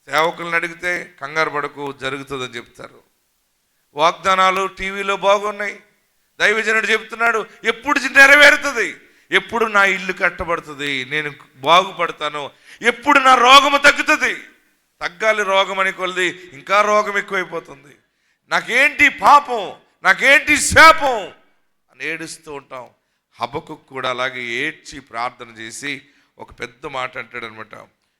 సేవకులను అడిగితే కంగారు పడకు, జరుగుతుందని చెప్తారు. వాగ్దానాలు టీవీలో బాగున్నాయి, దైవజనుడు చెప్తున్నాడు ఎప్పుడు నెరవేరుతుంది, ఎప్పుడు నా ఇల్లు కట్టబడుతుంది, నేను బాగుపడతాను, ఎప్పుడు నా రోగము తగ్గుతుంది. తగ్గాలి రోగం అని కొలిది ఇంకా రోగం ఎక్కువైపోతుంది. నాకేంటి పాపం, నాకేంటి శాపం అని ఏడుస్తూ ఉంటాం. హబక్కూకు కూడా అలాగే ఏడ్చి ప్రార్థన చేసి ఒక పెద్ద మాట అంటాడు అనమాట.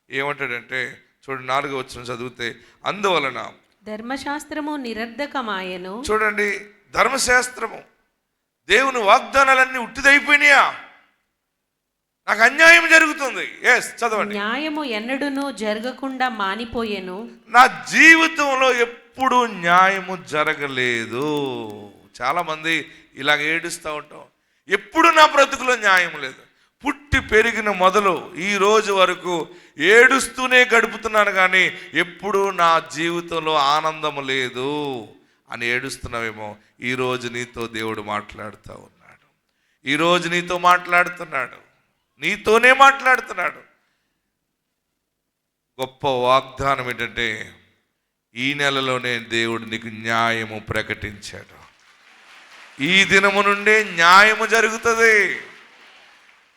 ఏమంటాడంటే చూడండి, 4వ వచనం చదివితే, అందువలన ధర్మశాస్త్రము నిరర్ధకమాయను. చూడండి, ధర్మశాస్త్రము, దేవుని వాగ్దానాలన్నీ ఉట్టిదైపోయినాయా? నాకు అన్యాయం జరుగుతుంది. చదవండి. న్యాయము ఎన్నడూనూ జరగకుండా మానిపోయేను. నా జీవితంలో ఎప్పుడు న్యాయము జరగలేదు. చాలామంది ఇలాగ ఏడుస్తూ ఉంటాం, ఎప్పుడు నా బ్రతుకులో న్యాయం లేదు. పుట్టి పెరిగిన మొదలు ఈ రోజు వరకు ఏడుస్తూనే గడుపుతున్నాను, కానీ ఎప్పుడు నా జీవితంలో ఆనందం లేదు అని ఏడుస్తున్నావేమో. ఈరోజు నీతో దేవుడు మాట్లాడుతూ ఉన్నాడు. ఈరోజు నీతో మాట్లాడుతున్నాడు, నీతోనే మాట్లాడుతున్నాడు. గొప్ప వాగ్దానం ఏంటంటే, ఈ నెలలోనే దేవుడు నీకు న్యాయము ప్రకటించాడు. ఈ దినము నుండే న్యాయము జరుగుతుంది.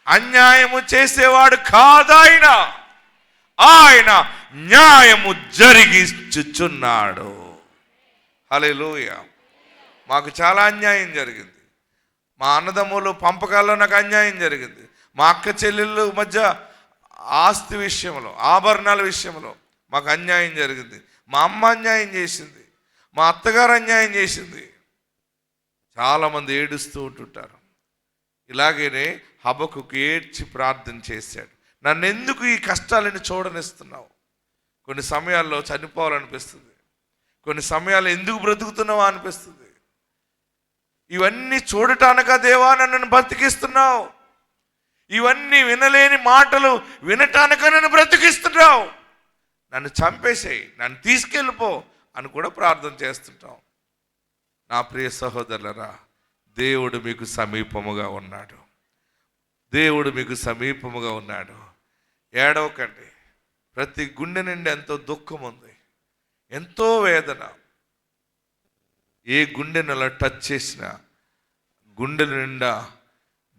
అన్యాయము చేసేవాడు కాదాయన, ఆయన న్యాయము జరిగించుచున్నాడు. హల్లెలూయా. మాకు చాలా అన్యాయం జరిగింది. మా అన్నదమ్ములు పంపకాల్లో నాకు అన్యాయం జరిగింది. మా అక్క చెల్లెళ్ళు మధ్య ఆస్తి విషయంలో, ఆభరణాల విషయంలో మాకు అన్యాయం జరిగింది. మా అమ్మ అన్యాయం చేసింది, మా అత్తగారు అన్యాయం చేసింది. చాలామంది ఏడుస్తూ ఉంటుంటారు. ఇలాగనే హబక్కూకు ఏడ్చి ప్రార్థన చేశాడు, నన్ను ఎందుకు ఈ కష్టాలను చూడనిస్తున్నావు? కొన్ని సమయాల్లో చనిపోవాలనిపిస్తుంది, కొన్ని సమయాల్లో ఎందుకు బ్రతుకుతున్నావా అనిపిస్తుంది. ఇవన్నీ చూడటానికా దేవా నన్ను బ్రతికిస్తున్నావు? ఇవన్నీ వినలేని మాటలు వినటానికా నన్ను బ్రతికిస్తున్నావు? నన్ను చంపేసేయి, నన్ను తీసుకెళ్ళిపో అని కూడా ప్రార్థన చేస్తుంటాం. నా ప్రియ సహోదరులరా, దేవుడు మీకు సమీపముగా ఉన్నాడు. దేవుడు మీకు సమీపముగా ఉన్నాడు. ఏడవకండి. ప్రతి గుండె నిండా ఎంతో దుఃఖం ఉంది, ఎంతో వేదన. ఏ గుండెను అలా టచ్ చేసినా గుండె నిండా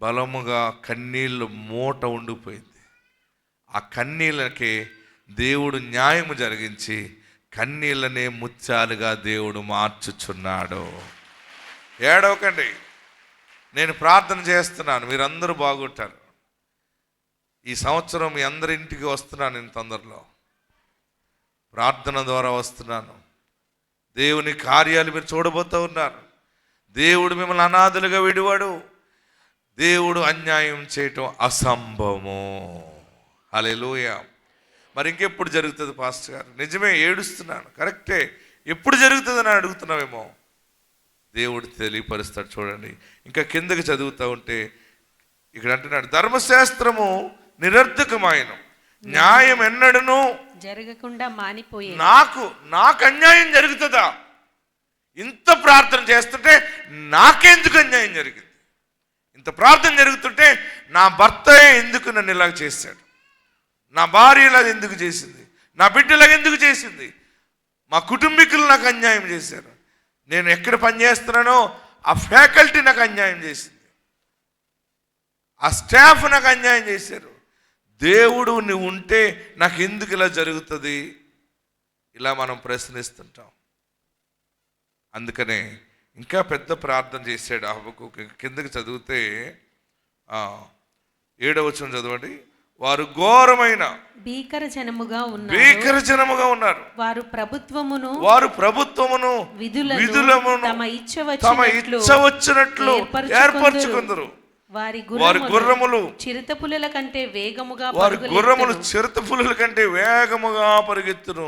బలముగా కన్నీళ్ళు మూట ఉండిపోయింది. ఆ కన్నీళ్ళకి దేవుడు న్యాయము జరిగించి కన్నీళ్ళనే ముత్యాలుగా దేవుడు మార్చుచున్నాడు. ఏడవకండి. నేను ప్రార్థన చేస్తున్నాను, మీరందరూ బాగుంటారు. ఈ సంవత్సరం మీ అందరి ఇంటికి వస్తున్నాను. నేను తొందరలో ప్రార్థన ద్వారా వస్తున్నాను. దేవుని కార్యాలు మీరు చూడబోతూ ఉన్నారు. దేవుడు మిమ్మల్ని అనాథలుగా విడివాడు. దేవుడు అన్యాయం చేయటం అసంభవము. హల్లెలూయా. మరి ఇంకెప్పుడు జరుగుతుంది పాస్టర్ గారు? నిజమే, ఏడుస్తున్నాను, కరెక్టే. ఎప్పుడు జరుగుతుందని అడుగుతున్నావేమో. దేవుడు తెలియపరుస్తాడు. చూడండి, ఇంకా కిందకి చదువుతూ ఉంటే ఇక్కడ అంటున్నాడు, ధర్మశాస్త్రము నిరర్ధకమైన, న్యాయం ఎన్నడను జరగకుండా మానిపోయే. నాకు అన్యాయం జరుగుతుందా? ఇంత ప్రార్థన చేస్తుంటే నాకెందుకు అన్యాయం జరిగింది? ఇంత ప్రార్థన జరుగుతుంటే నా భర్త ఎందుకు నన్ను ఇలాగ చేశాడు? నా భార్య ఇలాగ ఎందుకు చేసింది? నా బిడ్డలాగా ఎందుకు చేసింది? మా కుటుంబీకులు నాకు అన్యాయం చేశారు. నేను ఎక్కడ పనిచేస్తున్నానో ఆ ఫ్యాకల్టీ నాకు అన్యాయం చేసింది, ఆ స్టాఫ్ నాకు అన్యాయం చేశారు. దేవుడు నువ్వు ఉంటే నాకు ఎందుకు ఇలా జరుగుతుంది? ఇలా మనం ప్రశ్నిస్తుంటాం. అందుకనే ఇంకా పెద్ద ప్రార్థన చేశాడు హబక్కూకు. కిందకి చదివితే 7వ వచనం చదవండి. వారు ఘోరమైన భీకర జనముగా ఉన్నారు. వారు ప్రభుత్వమును విధులను తమ ఇచ్చ వచ్చినట్లు ఏర్పరచుకుందరు. వారి గుర్రములు చిరుతపులుల కంటే వేగముగా పరిగెత్తును.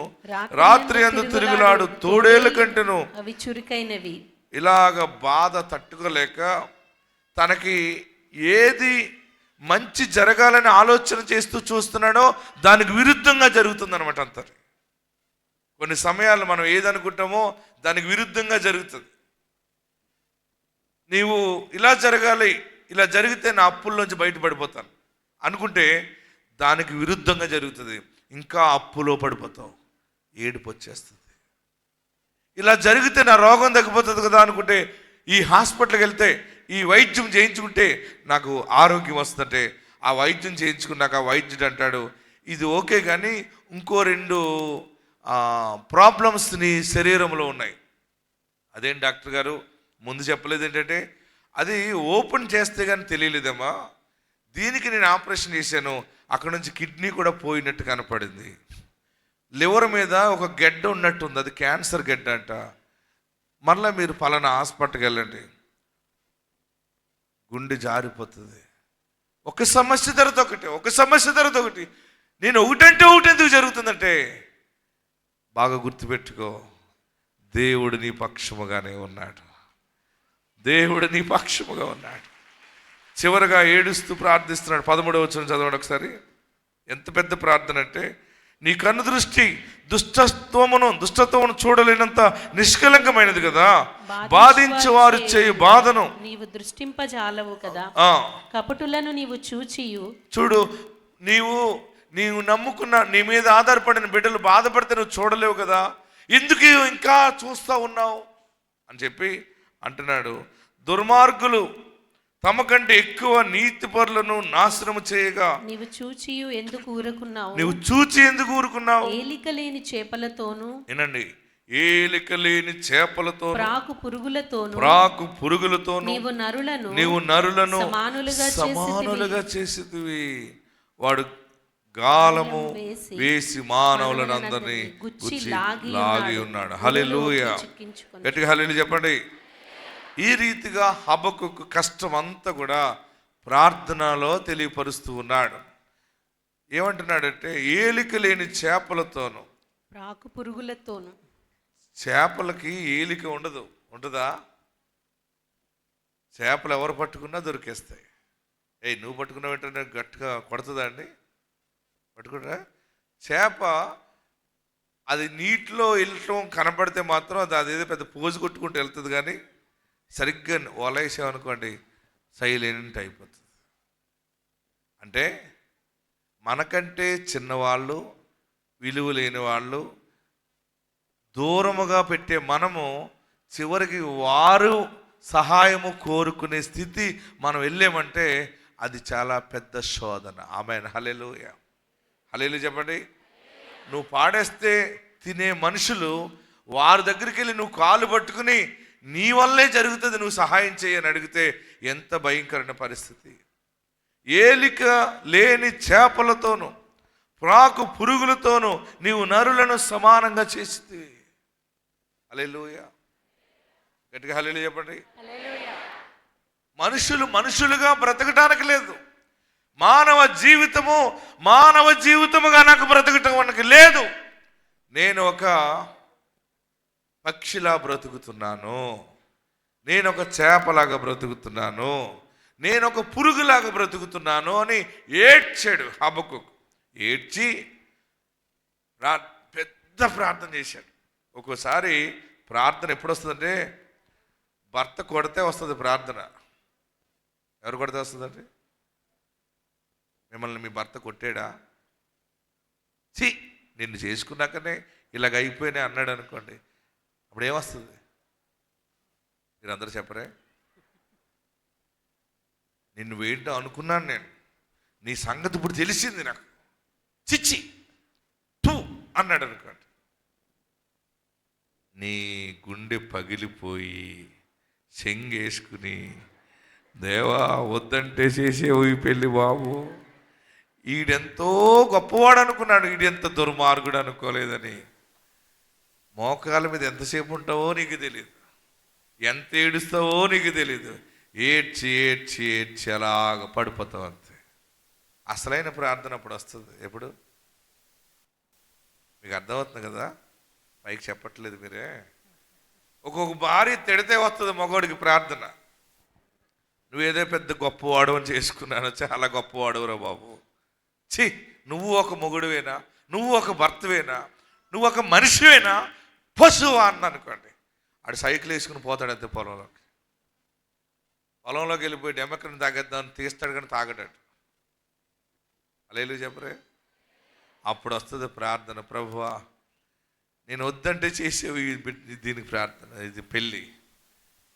రాత్రి అందు తిరుగులాడు తోడేళ్ల కంటెను అవి చురుకైనవి. ఇలాగ బాధ తట్టుకోలేక తనకి ఏది మంచి జరగాలని ఆలోచన చేస్తూ చూస్తున్నాడో దానికి విరుద్ధంగా జరుగుతుంది అనమాట. అంతా కొన్ని సమయాలు మనం ఏదనుకుంటామో దానికి విరుద్ధంగా జరుగుతుంది. నీవు ఇలా జరగాలి, ఇలా జరిగితే నా అప్పుల నుంచి బయటపడిపోతాను అనుకుంటే దానికి విరుద్ధంగా జరుగుతుంది. ఇంకా అప్పులో పడిపోతావు, ఏడుపు వచ్చేస్తుంది. ఇలా జరిగితే నా రోగం తగ్గిపోతుంది కదా అనుకుంటే ఈ హాస్పిటల్కి వెళ్తే ఈ వైద్యం చేయించుకుంటే నాకు ఆరోగ్యం వస్తుందంటే ఆ వైద్యం చేయించుకున్నాక ఆ వైద్యుడు అంటాడు ఇది ఓకే కానీ ఇంకో 2 ప్రాబ్లమ్స్ నీ శరీరంలో ఉన్నాయి. అదేం డాక్టర్ గారు ముందు చెప్పలేదు ఏంటంటే అది ఓపెన్ చేస్తే కానీ తెలియలేదమ్మా, దీనికి నేను ఆపరేషన్ చేశాను, అక్కడ నుంచి కిడ్నీ కూడా పోయినట్టు కనపడింది, లివర్ మీద ఒక గెడ్డ ఉన్నట్టు ఉంది, అది క్యాన్సర్ గెడ్డ అంట, మరలా మీరు పలానా హాస్పిటల్కి వెళ్ళండి. గుండె జారిపోతుంది. ఒక సమస్య తర్వాత ఒకటి. నేను ఒకటంటే ఒకటి ఎందుకు జరుగుతుందంటే బాగా గుర్తుపెట్టుకో, దేవుడు నీ పక్షముగానే ఉన్నాడు. చివరగా ఏడుస్తూ ప్రార్థిస్తున్నాడు. 13వ వచనం చదవండి ఒకసారి. ఎంత పెద్ద ప్రార్థన అంటే, నీ కన్ను దృష్టి దుష్టత్వమును చూడలేనంత నిష్కలంకమైనది కదా, బాధించే వారు చేయు బాధను నీవు దృష్టింపజాలవు కదా, కపటులను నీవు చూడు, నీవు నమ్ముకున్న నీ మీద ఆధారపడిన బిడ్డలు బాధపడితే నువ్వు చూడలేవు కదా, ఎందుకు ఇంకా చూస్తా ఉన్నావు అని చెప్పి అంటున్నాడు. దుర్మార్గులు తమ కంటే ఎక్కువ నీతిపరులను నాశనము చేయగా నీవు చూచి ఎందుకు ఊరుకున్నావు? ఏలిక లేని చేపలతోను ప్రాకు పురుగులతోను నీవు నరులను సమానులుగా చేసితివి. వాడు గాలము వేసి మానవులను అందరినీ లాగి ఉన్నాడు. హల్లెలూయా, గట్టిగా హల్లెలూయా చెప్పండి. ఈ రీతిగా హబక్కుకు కష్టం అంతా కూడా ప్రార్థనలో తెలియపరుస్తూ ఉన్నాడు. ఏమంటున్నాడంటే ఏలిక లేని చేపలతోను ప్రాకు పురుగులతోను. చేపలకి ఏలిక ఉంటుందా? చేపలు ఎవరు పట్టుకున్నా దొరికేస్తాయి. నువ్వు పట్టుకున్న వెంటనే గట్టిగా కొడుతుందా అండి? పట్టుకుంటా చేప అది నీటిలో వెళ్ళటం కనపడితే మాత్రం అది అదేదో పెద్ద పోజు కొట్టుకుంటూ వెళ్తుంది, కానీ సరిగ్గా వలేసామనుకోండి సైలెంట్ అయిపోతుంది. అంటే మనకంటే చిన్నవాళ్ళు, విలువ లేని వాళ్ళు దూరముగా పెట్టే మనము చివరికి వారు సహాయము కోరుకునే స్థితి మనం వెళ్ళామంటే అది చాలా పెద్ద శోధన. ఆమేన్, హల్లెలూయా, హల్లెలూయా చెప్పండి. నువ్వు పాడేస్తే తినే మనుషులు వారి దగ్గరికి వెళ్ళి నువ్వు కాలు పట్టుకుని నీ వల్లే జరుగుతుంది, నువ్వు సహాయం చేయని అడిగితే ఎంత భయంకరమైన పరిస్థితి. ఏలిక లేని చేపలతోనూ ప్రాకు పురుగులతోనూ నీవు నరులను సమానంగా చేసితివి. హల్లెలూయా, గట్టిగా హల్లెలూయా చెప్పండి. మనుషులుగా బ్రతకటానికి లేదు. మానవ జీవితముగా నాకు బ్రతకటం మనకి లేదు. నేను ఒక పక్షిలా బ్రతుకుతున్నాను, నేను ఒక చేపలాగా బ్రతుకుతున్నాను, నేను ఒక పురుగులాగా బ్రతుకుతున్నాను అని ఏడ్చాడు హబక్కుకు. ఏడ్చి పెద్ద ప్రార్థన చేశాడు. ఒక్కోసారి ప్రార్థన ఎప్పుడు వస్తుందంటే భర్త కొడితే వస్తుంది ప్రార్థన. ఎవరు కొడితే వస్తుందండి? మిమ్మల్ని మీ భర్త కొట్టాడా? నిన్ను చేసుకున్నాకనే ఇలాగ అయిపోయినా అన్నాడు అనుకోండి, అప్పుడు ఏమొస్తుంది? మీరందరూ చెప్పరే? నిన్ను ఏంటో అనుకున్నాను నేను, నీ సంగతి ఇప్పుడు తెలిసింది నాకు, చిచ్చి తూ అన్నాడు అనుకోండి, నీ గుండె పగిలిపోయి చెంగేసుకుని దేవా వద్దంటే చేసేవు ఈ పెళ్ళి బాబు, ఈడెంతో గొప్పవాడు అనుకున్నాడు, ఈడెంత దుర్మార్గుడు అనుకోలేదని. మోకాల మీద ఎంతసేపు ఉంటావో నీకు తెలియదు, ఎంత ఏడుస్తావో నీకు తెలియదు. ఏడ్చి ఏడ్చి ఏడ్చి అలాగ పడిపోతావు అంతే. అసలైన ప్రార్థన అప్పుడు వస్తుంది. ఎప్పుడు? మీకు అర్థమవుతుంది కదా, పైకి చెప్పట్లేదు మీరే. ఒక్కొక్క భార్య తిడితే వస్తుంది మగవాడికి ప్రార్థన. నువ్వేదో పెద్ద గొప్పవాడు అని చేసుకున్నాను, చాలా గొప్పవాడురా బాబు. ఛీ, నువ్వు ఒక మొగుడువేనా, నువ్వు ఒక భర్తవేనా, నువ్వు ఒక మనిషివేనా, పశువా అన్న అనుకోండి. ఆడు సైకిల్ వేసుకుని పోతాడు అంతే పొలంలోకి వెళ్ళిపోయి డెమ్మకని తాగేద్దామని తీస్తాడు కానీ తాగడాడు. హల్లెలూయా చెప్పరే. అప్పుడు వస్తుంది ప్రార్థన, ప్రభువా నేను వద్దంటే చేసేవి దీనికి ప్రార్థన. ఇది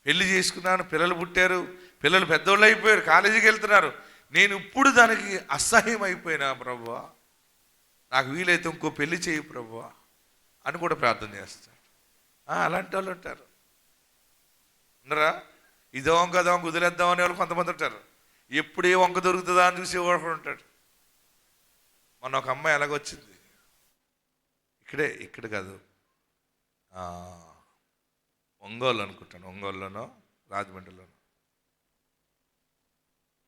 పెళ్ళి చేసుకున్నాను, పిల్లలు పుట్టారు, పిల్లలు పెద్దోళ్ళు అయిపోయారు, కాలేజీకి వెళ్తున్నారు, నేను ఇప్పుడు దానికి అసహ్యం అయిపోయినా ప్రభువా, నాకు వీలైతే ఇంకో పెళ్లి చేయి ప్రభువా అని కూడా ప్రార్థన చేస్తాడు. అలాంటి వాళ్ళు ఉంటారు, ఉన్నారా? ఇదో వంక అదో వంక వదిలేద్దాం అనే వాళ్ళు కొంతమంది ఉంటారు. ఎప్పుడు ఏ వంక దొరుకుతుందా అని చూసేవాడు ఉంటాడు. మొన్న ఒక అమ్మాయి ఎలాగొచ్చింది, ఇక్కడ కాదు, ఒంగోలు అనుకుంటాను, ఒంగోలులోనో రాజమండ్రిలోనో.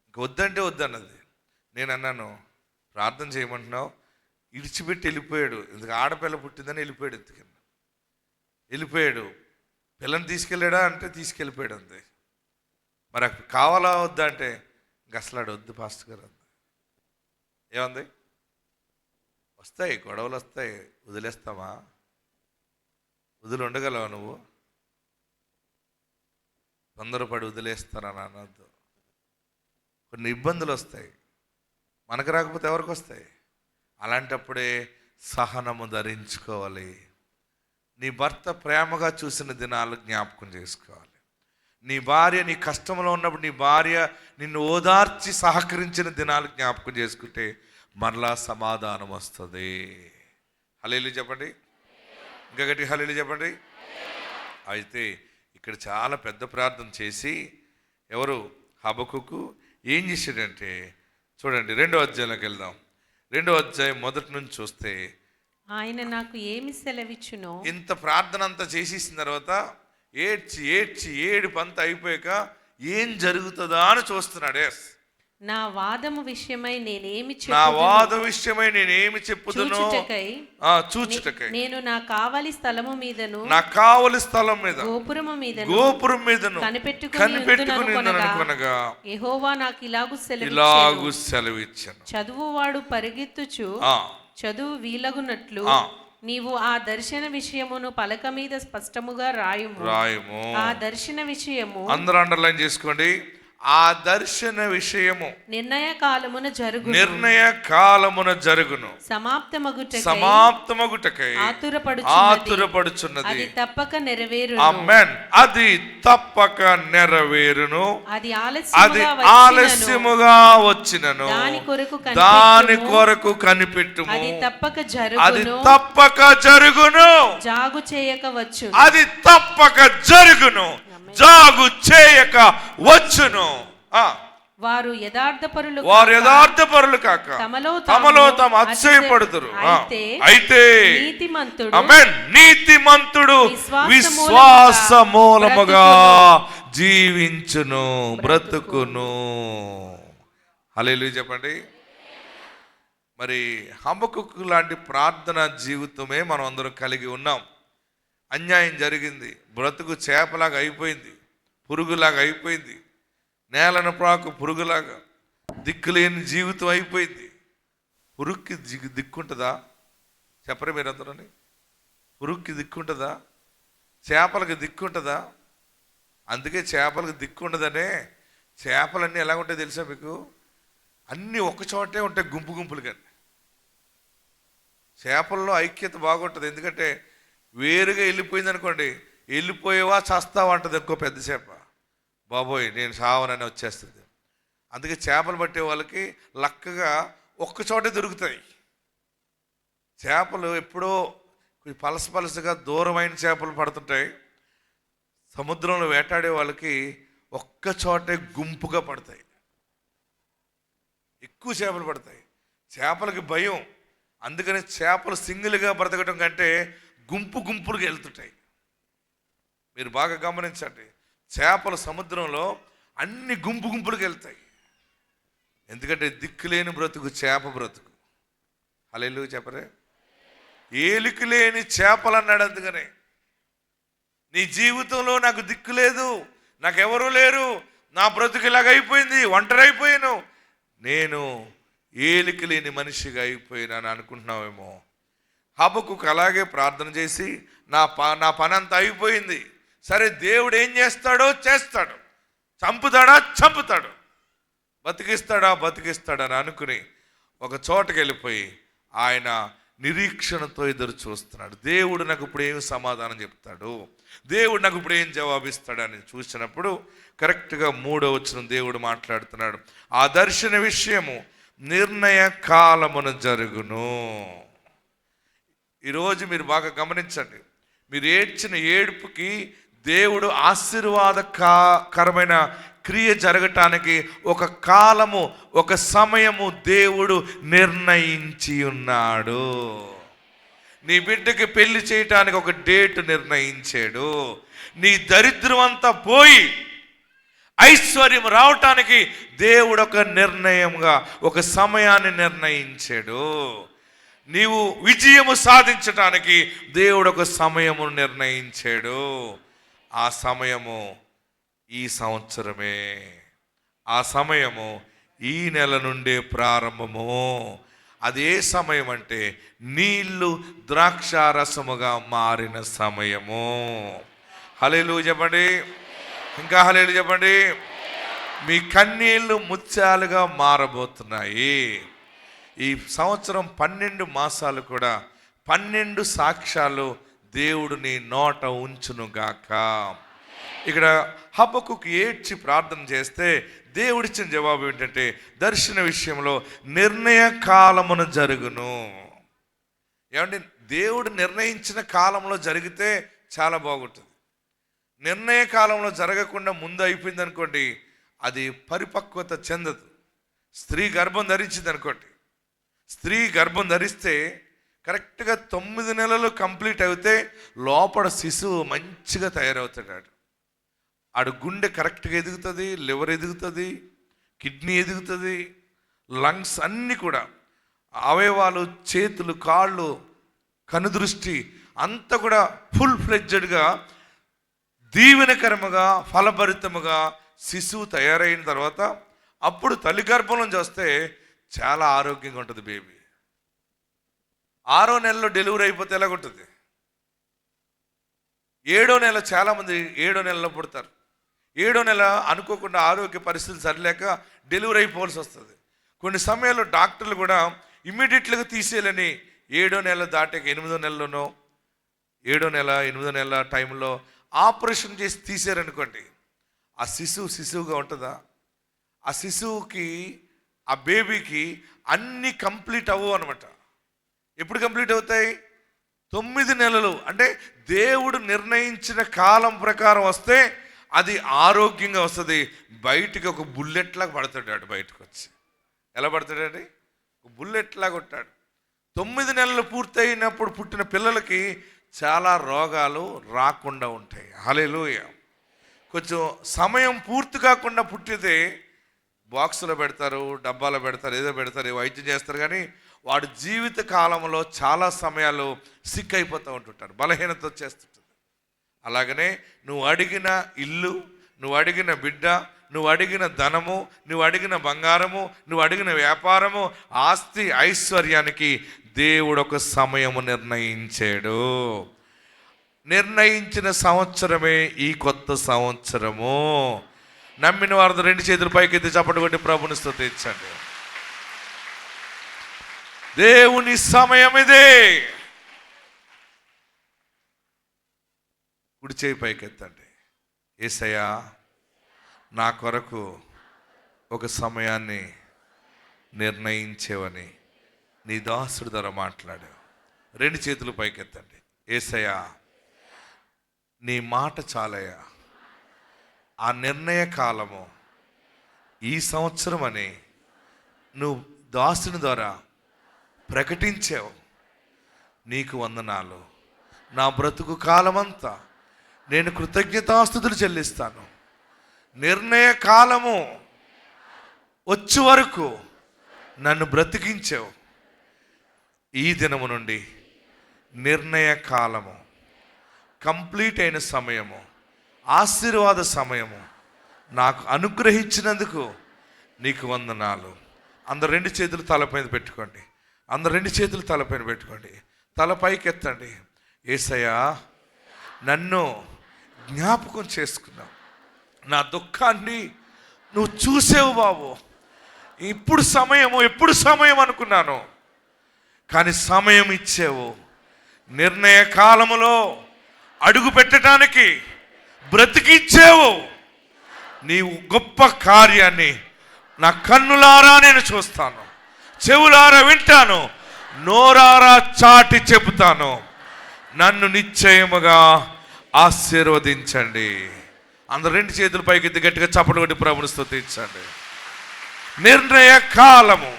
ఇంక వద్దంటే వద్దన్నది. నేను అన్నాను, ప్రార్థన చేయమంటున్నావు, ఇడిచిపెట్టి వెళ్ళిపోయాడు. ఇందుకు ఆడపిల్ల పుట్టిందని వెళ్ళిపోయాడు, వెళ్ళిపోయాడు. పిల్లని తీసుకెళ్ళాడా అంటే తీసుకెళ్ళిపోయాడు అంతే. మరి కావాలా వద్దా అంటే ఇంక అసలు వద్దు పాస్టర్ గారు అంది. ఏమంది? వస్తాయి గొడవలు వస్తాయి, వదిలేస్తావా? వదిలి ఉండగలవా నువ్వు? తొందరపడి వదిలేస్తానని అనొద్దు. కొన్ని ఇబ్బందులు వస్తాయి, మనకు రాకపోతే ఎవరికి వస్తాయి? అలాంటప్పుడే సహనము ధరించుకోవాలి. నీ భర్త ప్రేమగా చూసిన దినాలు జ్ఞాపకం చేసుకోవాలి. నీ భార్య నీ కష్టంలో ఉన్నప్పుడు నీ భార్య నిన్ను ఓదార్చి సహకరించిన దినాలు జ్ఞాపకం చేసుకుంటే మరలా సమాధానం వస్తుంది. హల్లెలూయా చెప్పండి, ఇంకా గట్టి హల్లెలూయా చెప్పండి. అయితే ఇక్కడ చాలా పెద్ద ప్రార్థన చేసి ఎవరు? హబక్కుకు ఏం చేశాడంటే, చూడండి 2వ అధ్యాయంలోకి వెళ్దాం. 2వ అధ్యాయం మొదటి నుంచి చూస్తే, ఆయన నాకు ఏమి సెలవిచ్చునో. ఇంత ప్రార్థన అంతా చేసేసిన తర్వాత ఏడ్చి ఏడ్చి ఏడుపంతా అయిపోయాక ఏం జరుగుతుందా అని చూస్తున్నాడు. నా వాదము విషయమై నేనేమి చెప్పుదును చూచుటకై నేను నా కావలి స్థలము మీదను గోపురం మీదను కనిపెట్టుకుని యెహోవా నాకు ఇలాగు సెలవిచ్చాను. చదువువాడు పరిగెత్తుచు చదువు వీలగునట్లు నీవు ఆ దర్శన విషయమును పలక మీద స్పష్టముగా రాయుము. ఆ దర్శన విషయము అందరూ అండర్లైన్ చేసుకోండి. ఆ దర్శన విషయము నిర్ణయ కాలమున జరుగును, సమాప్తమగుటకై ఆతురపడుచున్నది. అది తప్పక నెరవేరును. ఆమేన్. అది తప్పక నెరవేరును. అది ఆలస్యముగా వచ్చినను దాని కొరకు కనిపెట్టుము. అది తప్పక జరుగును. జాగు చేయక వచ్చు. అది తప్పక జరుగును, జాగు చేయక వచ్చును. వారు యథార్థపరులు కాక తమలో తాము అతిశయపడుదురు. అయితే నీతిమంతుడు విశ్వాస మూలముగా జీవించును, బ్రతుకును. హల్లెలూయా చెప్పండి. మరి హబక్కుకు లాంటి ప్రార్థన జీవితమే మనం అందరం కలిగి ఉన్నాం. అన్యాయం జరిగింది, బ్రతుకు చేపలాగా అయిపోయింది, పురుగులాగా అయిపోయింది, నేలను ప్రాకు పురుగులాగా దిక్కులేని జీవితం అయిపోయింది. పురుగుకి దిక్కుంటుందా? చెప్పరే మీరందరూని. పురుగుకి దిక్కుంటుందా? చేపలకి దిక్కుంటుందా? అందుకే చేపలకు దిక్కుండదనే చేపలన్నీ ఎలా ఉంటాయి తెలుసా మీకు? అన్నీ ఒక్కచోటే ఉంటాయి, గుంపులుగా. చేపల్లో ఐక్యత బాగుంటుంది, ఎందుకంటే వేరుగా వెళ్ళిపోయింది అనుకోండి, వెళ్ళిపోయేవా చస్తావా అంటుంది ఇంకో పెద్ద చేప. బాబోయ్ నేను సావనని వచ్చేస్తుంది. అందుకే చేపలు పట్టే వాళ్ళకి లక్కగా ఒక్కచోటే దొరుకుతాయి. చేపలు ఎప్పుడో పలసగా దూరమైన చేపలు పడుతుంటాయి. సముద్రంలో వేటాడే వాళ్ళకి ఒక్కచోటే గుంపుగా పడతాయి, ఎక్కువ చేపలు పడతాయి. చేపలకి భయం. అందుకని చేపలు సింగిల్గా బ్రతకడం కంటే గుంపు గుంపులుగా వెళ్తుంటాయి. మీరు బాగా గమనించండి, చేపలు సముద్రంలో అన్ని గుంపు గుంపులుగా వెళ్తాయి. ఎందుకంటే దిక్కులేని బ్రతుకు చేప బ్రతుకు. హల్లెలూయా చెప్పరే. ఏలికి లేని చేపలు అన్నాడు. అందుకనే నీ జీవితంలో నాకు దిక్కు లేదు, నాకెవరూ లేరు, నా బ్రతుకు ఇలాగ అయిపోయింది, ఒంటరి అయిపోయాను, నేను ఏలికి లేని మనిషిగా అయిపోయినాను అనుకుంటున్నావేమో. హబక్కుకు అలాగే ప్రార్థన చేసి నా పని అంతా అయిపోయింది, సరే దేవుడు ఏం చేస్తాడో చేస్తాడు, చంపుతాడా చంపుతాడు, బతికిస్తాడని అనుకుని ఒక చోటకి వెళ్ళిపోయి ఆయన నిరీక్షణతో ఎదురు చూస్తున్నాడు. దేవుడు నాకు ఇప్పుడు ఏం సమాధానం చెప్తాడు, దేవుడు నాకు ఇప్పుడు ఏం జవాబిస్తాడని చూసినప్పుడు కరెక్ట్గా 3వ వచనం దేవుడు మాట్లాడుతున్నాడు. ఆ దర్శన విషయము నిర్ణయ కాలమున జరుగును. ఈరోజు మీరు బాగా గమనించండి, మీరు ఏడ్చిన ఏడుపుకి దేవుడు ఆశీర్వాదకరమైన క్రియ జరగటానికి ఒక కాలము, ఒక సమయము దేవుడు నిర్ణయించి ఉన్నాడు. నీ బిడ్డకి పెళ్లి చేయటానికి ఒక డేట్ నిర్ణయించాడు. నీ దరిద్రం అంతా పోయి ఐశ్వర్యం రావటానికి దేవుడు ఒక నిర్ణయంగా ఒక సమయాన్ని నిర్ణయించాడు. నీవు విజయము సాధించటానికి దేవుడు ఒక సమయము నిర్ణయించాడు. ఆ సమయము ఈ సంవత్సరమే, ఆ సమయము ఈ నెల నుండే ప్రారంభము. అదే సమయం అంటే నీళ్లు ద్రాక్షారసముగా మారిన సమయము. హల్లెలూయా చెప్పండి, ఇంకా హల్లెలూయా చెప్పండి. మీ కన్నీళ్లు ముత్యాలుగా మారబోతున్నాయి. ఈ సంవత్సరం 12 మాసాలు కూడా 12 సాక్ష్యాలు దేవుడు నీ నోట ఉంచునుగాక. ఇక్కడ హబక్కుకు ఏడ్చి ప్రార్థన చేస్తే దేవుడిచ్చిన జవాబు ఏంటంటే దర్శన విషయంలో నిర్ణయ కాలమున జరుగును. ఏమంటే దేవుడు నిర్ణయించిన కాలంలో జరిగితే చాలా బాగుంటుంది. నిర్ణయ కాలంలో జరగకుండా ముందు అయిపోయింది అనుకోండి, అది పరిపక్వత చెందదు. స్త్రీ గర్భం ధరించింది అనుకోండి, స్త్రీ గర్భం ధరిస్తే కరెక్ట్గా 9 నెలలు కంప్లీట్ అయితే లోపల శిశువు మంచిగా తయారవుతాడు. ఆడు గుండె కరెక్ట్గా ఎదుగుతుంది, లివర్ ఎదుగుతుంది, కిడ్నీ ఎదుగుతుంది, లంగ్స్ అన్నీ కూడా, అవయవాలు, చేతులు, కాళ్ళు, కనుదృష్టి అంతా కూడా ఫుల్ ఫ్లెడ్జెడ్గా దీవెనకరముగా ఫలభరితముగా శిశువు తయారైన తర్వాత అప్పుడు తల్లి గర్భం నుంచి వస్తే చాలా ఆరోగ్యంగా ఉంటుంది బేబీ. 6వ నెలలో డెలివరీ అయిపోతే ఎలాగుంటుంది? 7వ నెల, చాలామంది 7వ నెలలో పుడతారు. 7వ నెల అనుకోకుండా ఆరోగ్య పరిస్థితులు సరిలేక డెలివరీ అయిపోవాల్సి వస్తుంది. కొన్ని సమయాల్లో డాక్టర్లు కూడా ఇమ్మీడియట్గా తీసేయాలని 7వ నెల దాటాక 8వ నెలలోనో 7వ నెల 8వ నెల టైంలో ఆపరేషన్ చేసి తీసారనుకోండి, ఆ శిశువుగా ఉంటుందా? ఆ శిశువుకి, ఆ బేబీకి అన్నీ కంప్లీట్ అవ్వవు అనమాట. ఎప్పుడు కంప్లీట్ అవుతాయి? 9 నెలలు. అంటే దేవుడు నిర్ణయించిన కాలం ప్రకారం వస్తే అది ఆరోగ్యంగా వస్తుంది. బయటికి ఒక బుల్లెట్లాగా పడతాడు, బయటకు వచ్చి ఎలా పడతాడండి? ఒక బుల్లెట్లాగా కొట్టాడు. 9 నెలలు పూర్తయినప్పుడు పుట్టిన పిల్లలకి చాలా రోగాలు రాకుండా ఉంటాయి. హల్లెలూయా. కొంచెం సమయం పూర్తి కాకుండా పుట్టితే బాక్సులో పెడతారు, డబ్బాలో పెడతారు, ఏదో పెడతారు, వైద్యం చేస్తారు, కానీ వాడు జీవిత కాలంలో చాలా సమయాలు సిక్ అయిపోతూ ఉంటుంటారు, బలహీనత వచ్చేస్తుంటుంది. అలాగనే నువ్వు అడిగిన ఇల్లు, నువ్వు అడిగిన బిడ్డ, నువ్వు అడిగిన ధనము, నువ్వు అడిగిన బంగారము, నువ్వు అడిగిన వ్యాపారము, ఆస్తి, ఐశ్వర్యానికి దేవుడు ఒక సమయము నిర్ణయించాడు. నిర్ణయించిన సంవత్సరమే ఈ కొత్త సంవత్సరము. నమ్మిన వారు 2 చేతులు పైకెత్తి చప్పట్లు కొట్టి ప్రభుని స్తుతించండి. దేవుని సమయం ఇదే. కుడి చేయి పైకెత్తండి. యేసయ్యా, నా కొరకు ఒక సమయాన్ని నిర్ణయించేవని నీ దాసుడి ద్వారా మాట్లాడావు. 2 చేతులు పైకెత్తండి. యేసయ్యా, నీ మాట చాలయ్యా. ఆ నిర్ణయ కాలము ఈ సంవత్సరం అని నువ్వు దాసుని ద్వారా ప్రకటించావు. నీకు వందనాలు. నా బ్రతుకు కాలమంతా నేను కృతజ్ఞతాస్తుతులు చెల్లిస్తాను. నిర్ణయ కాలము వచ్చే వరకు నన్ను బ్రతికించావు. ఈ దినము నుండి నిర్ణయ కాలము, కంప్లీట్ అయిన సమయము, ఆశీర్వాద సమయము నాకు అనుగ్రహించినందుకు నీకు వందనాలు. అందరు 2 చేతులు తలపైన పెట్టుకోండి. అందరు 2 చేతులు తలపైన పెట్టుకోండి. తలపైకి ఎత్తండి. యేసయ్యా, నన్ను జ్ఞాపకం చేసుకున్నావు. నా దుఃఖాన్ని నువ్వు చూసావు బాబు. ఎప్పుడు సమయం అనుకున్నాను, కానీ సమయం ఇచ్చావు. నిర్ణయ కాలములో అడుగు పెట్టడానికి బ్రతికిచ్చావు. నీవు గొప్ప కార్యాన్ని నా కన్నులారా నేను చూస్తాను, చెవులారా వింటాను, నోరారా చాటి చెబుతాను. నన్ను నిశ్చయముగా ఆశీర్వదించండి. అందరు 2 చేతుల పైకి ఎత్తి గట్టిగా చప్పట్లు కొట్టి ప్రభువుని స్తుతించండి. నిర్ణయ కాలము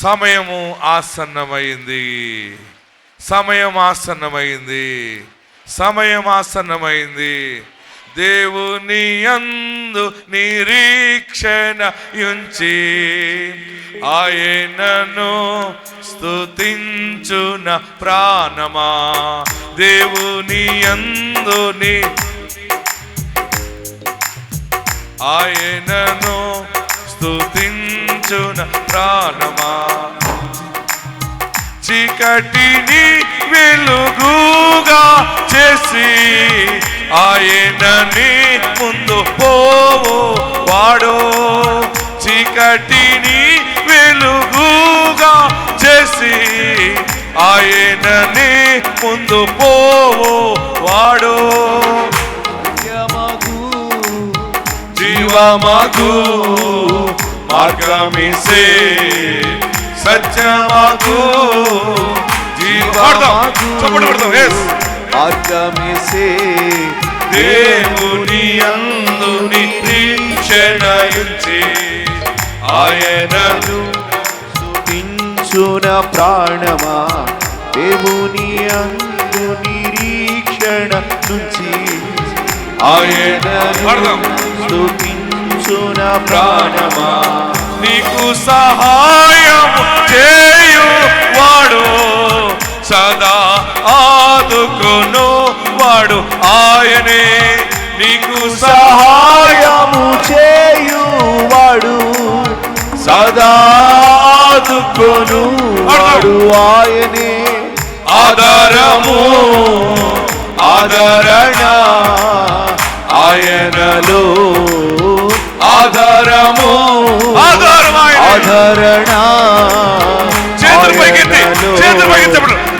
సమయము ఆసన్నమైంది. దేవుని యందు నిరీక్షణ ఉంచి ఆయనను స్తుతించున ప్రాణమా. దేవుని యందు ఆయనను స్తుతించున ప్రాణమా. చీకటిని వెలుగుగా చేసి ఆయనని ముందు పోవు వాడో. చీకటిని వెలుగుగా చేసి ఆయనని ముందు పోవు వాడో. జీవమగు మార్గమిసే సత్యమగు మార్గమిసే దేవుని యందు నిరీక్షణ ఉంచి ఆయనను స్తుతించున ప్రాణమా. దేవుని యందు నిరీక్షణ ఉంచి ఆయనను స్తుతించున ప్రాణమా. నీకు సహాయము చేయు వాడు, సదా ఆదుకొను వాడు ఆయనే. నీకు సహాయము చేయువాడు, సదా ఆదుకొను వాడు ఆయనే. ఆదరణ ఆయనలో, ఆదరణ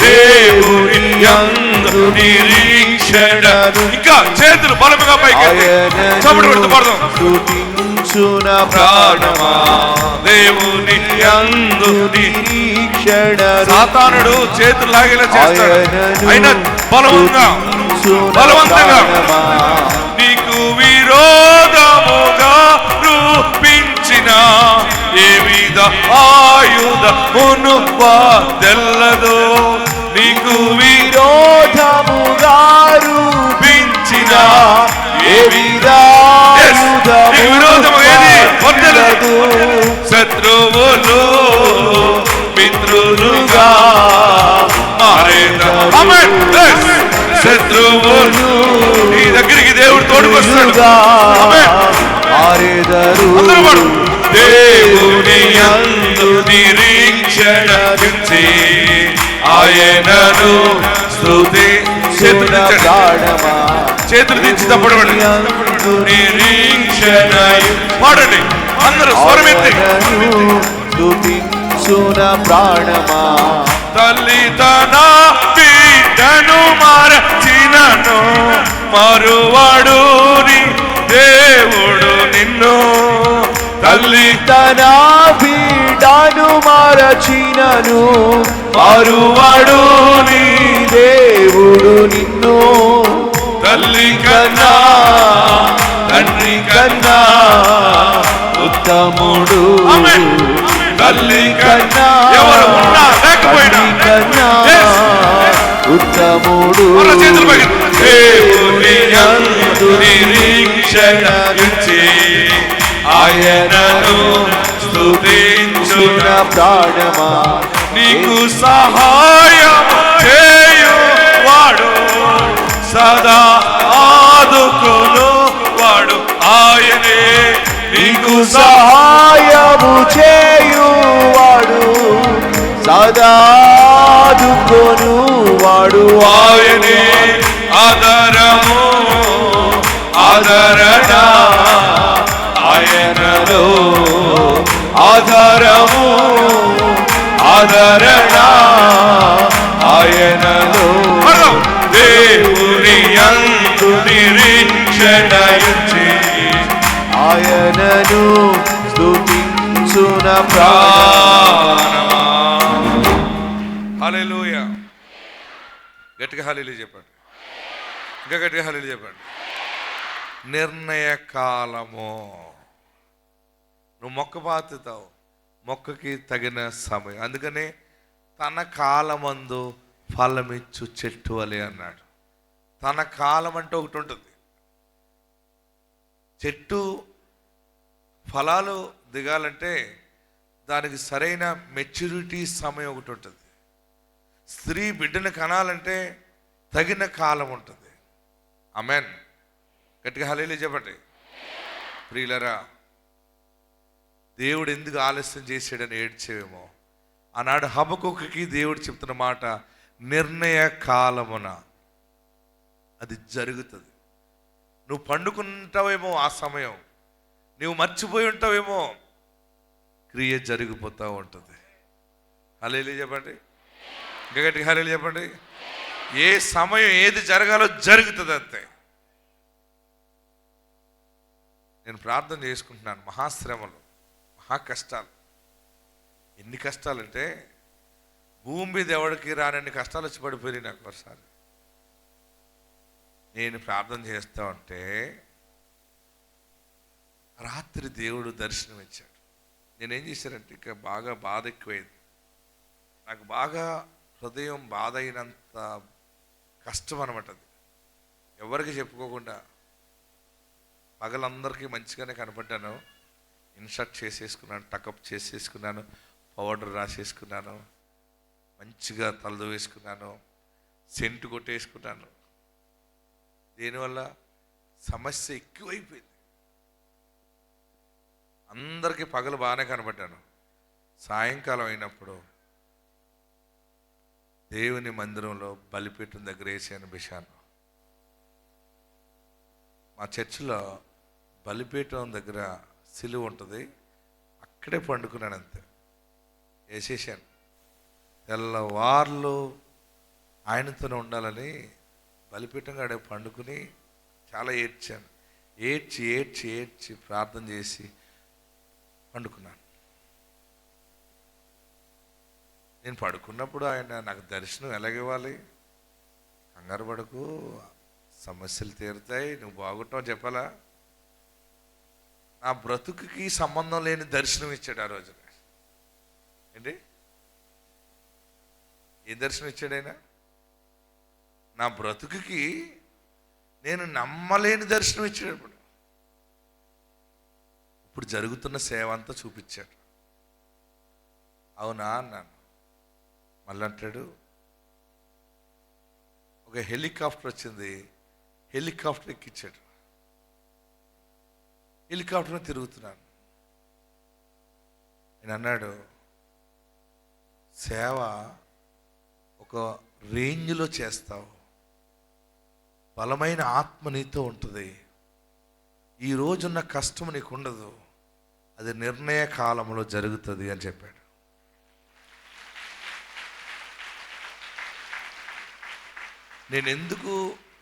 దేవుని యందు నిరీక్షణ. ఇంకా చేతులు బలముగా పైకి స్తుతించున ప్రాణమా. దేవుని యందు నిరీక్షణ. సాతానుడు చేతులు లాగేలా చేస్తాడు, అయినా బలవంతంగా నీకు విరోధముగా రూపించిన ఏ విధ ఆయుధమును తెల్లదో. నీకు విరోధముగా రూపించిన ఏ విధ శత్రువులు మిత్రులుగా శత్రువులు నీ దగ్గరికి దేవుడు తోడుకొస్తాడు. దేవుని యందు నిరీక్షణ ఉంచి ఆయనను చేతులు దించి తప్పడమండి. నిరీక్షణ పాడండి అందరూ స్వరమెత్తి. స్తుతించున ప్రాణమా. తల్లి తన బిడ్డను మరచినను మరువాడు నీ దేవుడు నిన్ను. తల్లి తన బిడ్డను మరచినను మరువాడు నీ దేవుడు నిన్ను. తల్లి కన్నా తండ్రి కన్నా ఉత్తముడు తల్లి కన్నా ఎవరు ఉన్నా లేకపోయినా కన్నా ఉత్తముడు మన చేతులు పైకి. దేవుని యందు నిరీక్షణ ఉంచి ఆయనను స్తుతించున ప్రాణమా నీకు సహాయం చేయువాడు సదా ఆదుకొను వాడు ఆయనే నీకు సహాయము చేయువాడు సదాదుకొను వాడు ఆయనే ఆదరము ఆదరణ ఆయనలో ఆధారము ఆదరణ ఆయనలో దేవుని యందు నిరీక్షణ ఉంచి ఆయనను స్తుతించున ప్రాణమా. హల్లెలూయా. గట్టిగా హల్లెలూయా చెప్పండి. ఇంకా గట్టిగా హల్లెలూయా చెప్పండి. నిర్ణయ కాలము. నువ్వు మొక్క పాతుతావు, మొక్కకి తగిన సమయం. అందుకనే తన కాలమందు ఫలమిచ్చు చెట్టు వలె అన్నాడు. తన కాలం అంటే ఒకటి ఉంటుంది. చెట్టు ఫలాలు దిగాలంటే దానికి సరైన మెచ్యూరిటీ సమయం ఒకటి ఉంటుంది. స్త్రీ బిడ్డను కనాలంటే తగిన కాలం ఉంటుంది. ఆమేన్. గట్టిగా హల్లెలూయా చెప్పండి. ప్రియులరా, దేవుడు ఎందుకు ఆలస్యం చేశాడని ఏడ్చేవేమో. ఆనాడు హబక్కుకి దేవుడు చెప్తున్న మాట, నిర్ణయ కాలమున అది జరుగుతుంది. నువ్వు పండుకుంటావేమో ఆ సమయం, నువ్వు మర్చిపోయి ఉంటావేమో, క్రియ జరిగిపోతూ ఉంటుంది. హల్లెలూయా చెప్పండి. ఇంకా గట్టిగా హల్లెలూయా చెప్పండి. ఏ సమయం ఏది జరగాలో జరుగుతుంది అంతే. నేను ప్రార్థన చేసుకుంటున్నాను. మహాశ్రమలు, మహా కష్టాలు. ఎన్ని కష్టాలంటే భూమి మీద ఎవరికి రానన్ని కష్టాలు వచ్చి పడిపోయినాయి నాకు ఒకసారి. నేను ప్రార్థన చేస్తా ఉంటే రాత్రి దేవుడు దర్శనం ఇచ్చాడు. నేనేం చేశానంటే ఇక బాగా బాధ ఎక్కువైంది. నాకు బాగా హృదయం బాధ అయినంత కష్టం అనమాట అది. ఎవరికి చెప్పుకోకుండా పగలందరికీ మంచిగానే కనపడ్డాను. ఇన్షర్ట్ చేసేసుకున్నాను, టకప్ చేసేసుకున్నాను, పౌడర్ రాసేసుకున్నాను, మంచిగా తలదు వేసుకున్నాను, సెంటు కొట్టేసుకున్నాను. దీనివల్ల సమస్య ఎక్కువైపోయింది. అందరికీ పగలు బాగానే కనపడ్డాను. సాయంకాలం అయినప్పుడు దేవుని మందిరంలో బలిపీఠం దగ్గర వేసాను బిషాను. మా చర్చిలో బలిపీఠం దగ్గర సిలువ ఉంటుంది, అక్కడే పండుకున్నాను అంతే. వేసేసాను. తెల్లవార్లు ఆయనతోనే ఉండాలని బలిపీఠం కాడ పండుకుని చాలా ఏడ్చాను. ఏడ్చి ఏడ్చి ఏడ్చి ప్రార్థన చేసి పండుకున్నాను. నేను పడుకున్నప్పుడు ఆయన నాకు దర్శనం ఎలాగివ్వాలి? కంగారు పడకు, సమస్యలు తీరుతాయి, నువ్వు బాగుంటావు చెప్పాలా? నా బ్రతుకుకి సంబంధం లేని దర్శనం ఇచ్చాడు ఆ రోజున. ఏంటి ఏ దర్శనం ఇచ్చాడు ఆయన? నా బ్రతుకుకి నేను నమ్మలేని దర్శనం ఇచ్చాడు. ఇప్పుడు జరుగుతున్న సేవ అంతా చూపించాడు. అవునా అన్నాను. మళ్ళీ అంటాడు, ఒక హెలికాప్టర్ వచ్చింది, హెలికాప్టర్ ఎక్కించాడు. హెలికాప్టర్ తిరుగుతున్నాను. నేను అన్నాడు, సేవ ఒక రేంజ్లో చేస్తావు, బలమైన ఆత్మ నీతో ఉంటుంది. ఈ రోజున్న కష్టం నీకు ఉండదు, అది నిర్ణయ కాలంలో జరుగుతుంది అని చెప్పాడు. నేను ఎందుకు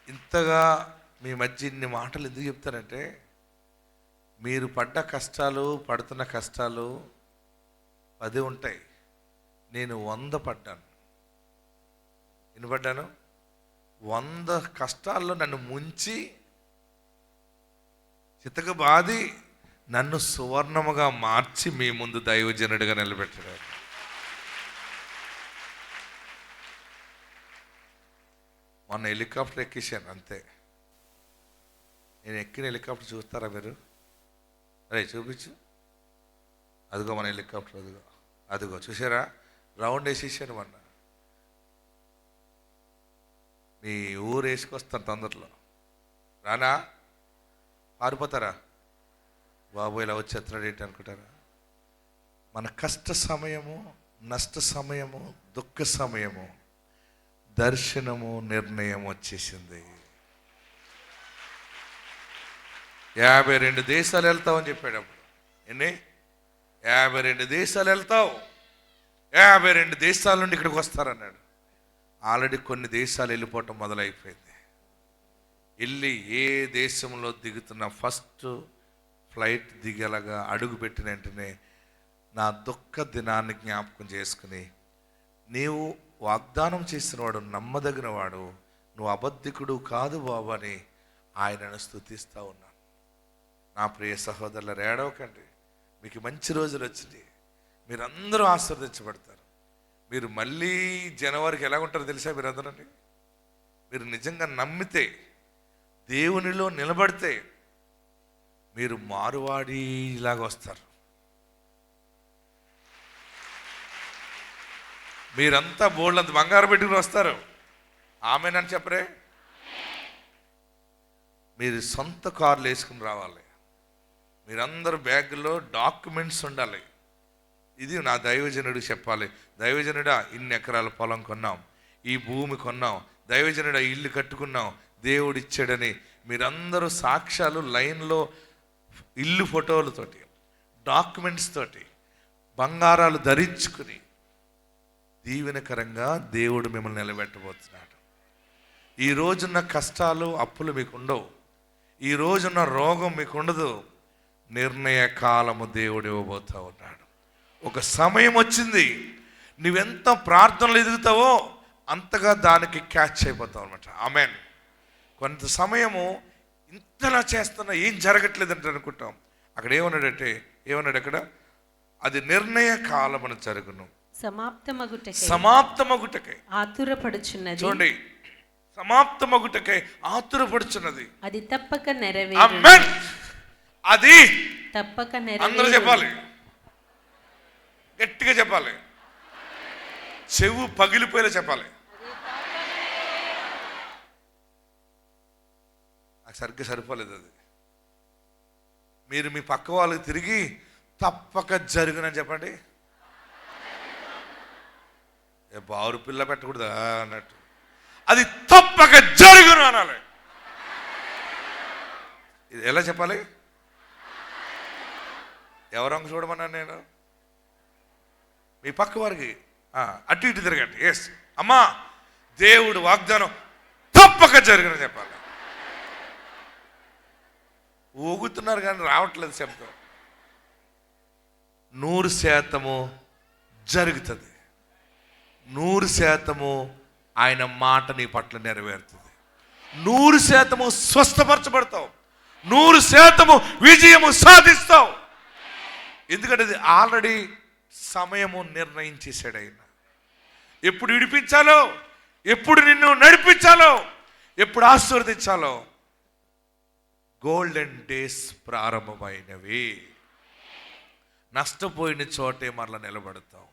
ఇంతగా మీ మధ్య ఇన్ని మాటలు ఎందుకు చెప్తానంటే, మీరు పడ్డ కష్టాలు, పడుతున్న కష్టాలు 10 ఉంటాయి. నేను 100 పడ్డాను. ఎన్ని పడ్డాను? 100 కష్టాల్లో నన్ను ముంచి చితక బాది నన్ను సువర్ణముగా మార్చి మీ ముందు దైవజనుడిగా నిలబెట్టాడు. మొన్న హెలికాప్టర్ ఎక్కేసాను అంతే. నేను ఎక్కిన హెలికాప్టర్ చూస్తారా మీరు? అరే చూపించు. అదిగో మన హెలికాప్టర్, అదిగో అదిగో చూసారా? రౌండ్ వేసేసాను మొన్న. మీ ఊరు వేసుకొస్తాను తొందరలో. రానా? పారిపోతారా? బాబు ఇలా వచ్చేస్తున్నాడు ఏంటి అనుకుంటారా? మన కష్ట సమయము, నష్ట సమయము, దుఃఖ సమయము, దర్శనము, నిర్ణయం వచ్చేసింది. 52 దేశాలు వెళ్తావని చెప్పాడు అప్పుడు. ఎన్ని? 52 దేశాలు వెళ్తావు. 52 దేశాల నుండి ఇక్కడికి వస్తారన్నాడు. ఆల్రెడీ కొన్ని దేశాలు వెళ్ళిపోవటం మొదలైపోయింది. వెళ్ళి ఏ దేశంలో దిగుతున్న ఫస్ట్ ఫ్లైట్ దిగేలాగా అడుగు పెట్టిన వెంటనే నా దుఃఖ దినాన్ని జ్ఞాపకం చేసుకుని, నీవు వాగ్దానం చేసినవాడు నమ్మదగిన వాడు, నువ్వు అబద్ధికుడు కాదు బాబు అని ఆయనను స్తుతిస్తూ ఉన్నాను. నా ప్రియ సహోదరులు, ఏడవకండి. మీకు మంచి రోజులు వచ్చింది. మీరందరూ ఆశీర్వదించబడతారు. మీరు మళ్ళీ జనవరికి ఎలా ఉంటారో తెలుసా? మీరందరూ మీరు నిజంగా నమ్మితే, దేవునిలో నిలబడితే మీరు మారువాడిలాగా వస్తారు. మీరంతా బోళ్ళంత బంగారం పెట్టుకుని వస్తారు. ఆమెనని చెప్పరే? మీరు సొంత కార్లు వేసుకుని రావాలి. మీరందరూ బ్యాగులో డాక్యుమెంట్స్ ఉండాలి. ఇది నా దైవజనుడు చెప్పాలి. దైవజనుడా, ఇన్ని ఎకరాల పొలం కొన్నాం, ఈ భూమి కొన్నాం, దైవజనుడా ఇల్లు కట్టుకున్నాం, దేవుడు ఇచ్చాడని మీరందరూ సాక్ష్యాలు లైన్లో, ఇల్లు ఫోటోలతోటి, డాక్యుమెంట్స్ తోటి, బంగారాలు ధరించుకుని దీవెనకరంగా దేవుడు మిమ్మల్ని నిలబెట్టబోతున్నాడు. ఈ రోజున్న కష్టాలు, అప్పులు మీకు ఉండవు. ఈ రోజున్న రోగం మీకు ఉండదు. నిర్ణయ కాలము దేవుడు ఇవ్వబోతా ఉన్నాడు. ఒక సమయం వచ్చింది, నువ్వెంత ప్రార్థనలు ఎదుగుతావో అంతగా దానికి క్యాచ్ అయిపోతావు అనమాట. ఆమెన్. కొంత సమయము ఇంతలా చేస్తున్నా ఏం జరగట్లేదంటే అనుకుంటాం. అక్కడ ఏమన్నాడు అక్కడ? అది నిర్ణయ కాలమున జరుగును, సమాప్తమగుటకై ఆతురపడుచున్నది. చూడండి, సమాప్తమగుటకై ఆతురపడుచున్నది. అది తప్పక నెరవేరును. ఆమేన్. అది తప్పక అందరూ నెరవేరును. చెప్పాలి, గట్టిగా చెప్పాలి, చెవు పగిలిపోయేలా చెప్పాలి. నాకు సరిగ్గా సరిపోలేదు అది. మీరు మీ పక్క వాళ్ళకి తిరిగి తప్పక జరుగునని చెప్పండి. బారు పిల్ల పెట్టకూడదా అన్నట్టు, అది తప్పక జరుగును అనాలి. ఇది ఎలా చెప్పాలి? ఎవరంగా చూడమన్నా నేను? మీ పక్క వారికి అటు ఇటు తిరగండి. ఎస్ అమ్మా, దేవుడు వాగ్దానం తప్పక జరుగునని చెప్పాలి. ఊగుతున్నారు కానీ రావట్లేదు శబ్దం. 100% జరుగుతుంది. 100% ఆయన మాట నీ పట్ల నెరవేరుతుంది. 100% స్వస్థపరచబడతావు. 100% విజయము సాధిస్తావు. ఎందుకంటే ఇది ఆల్రెడీ సమయము నిర్ణయించేశాడు ఆయన. ఎప్పుడు విడిపించాలో, ఎప్పుడు నిన్ను నడిపించాలో, ఎప్పుడు ఆశీర్వదించాలో. Golden days ప్రారంభమైనవి. నష్టపోయిన చోటే మరలా నిలబడతావు.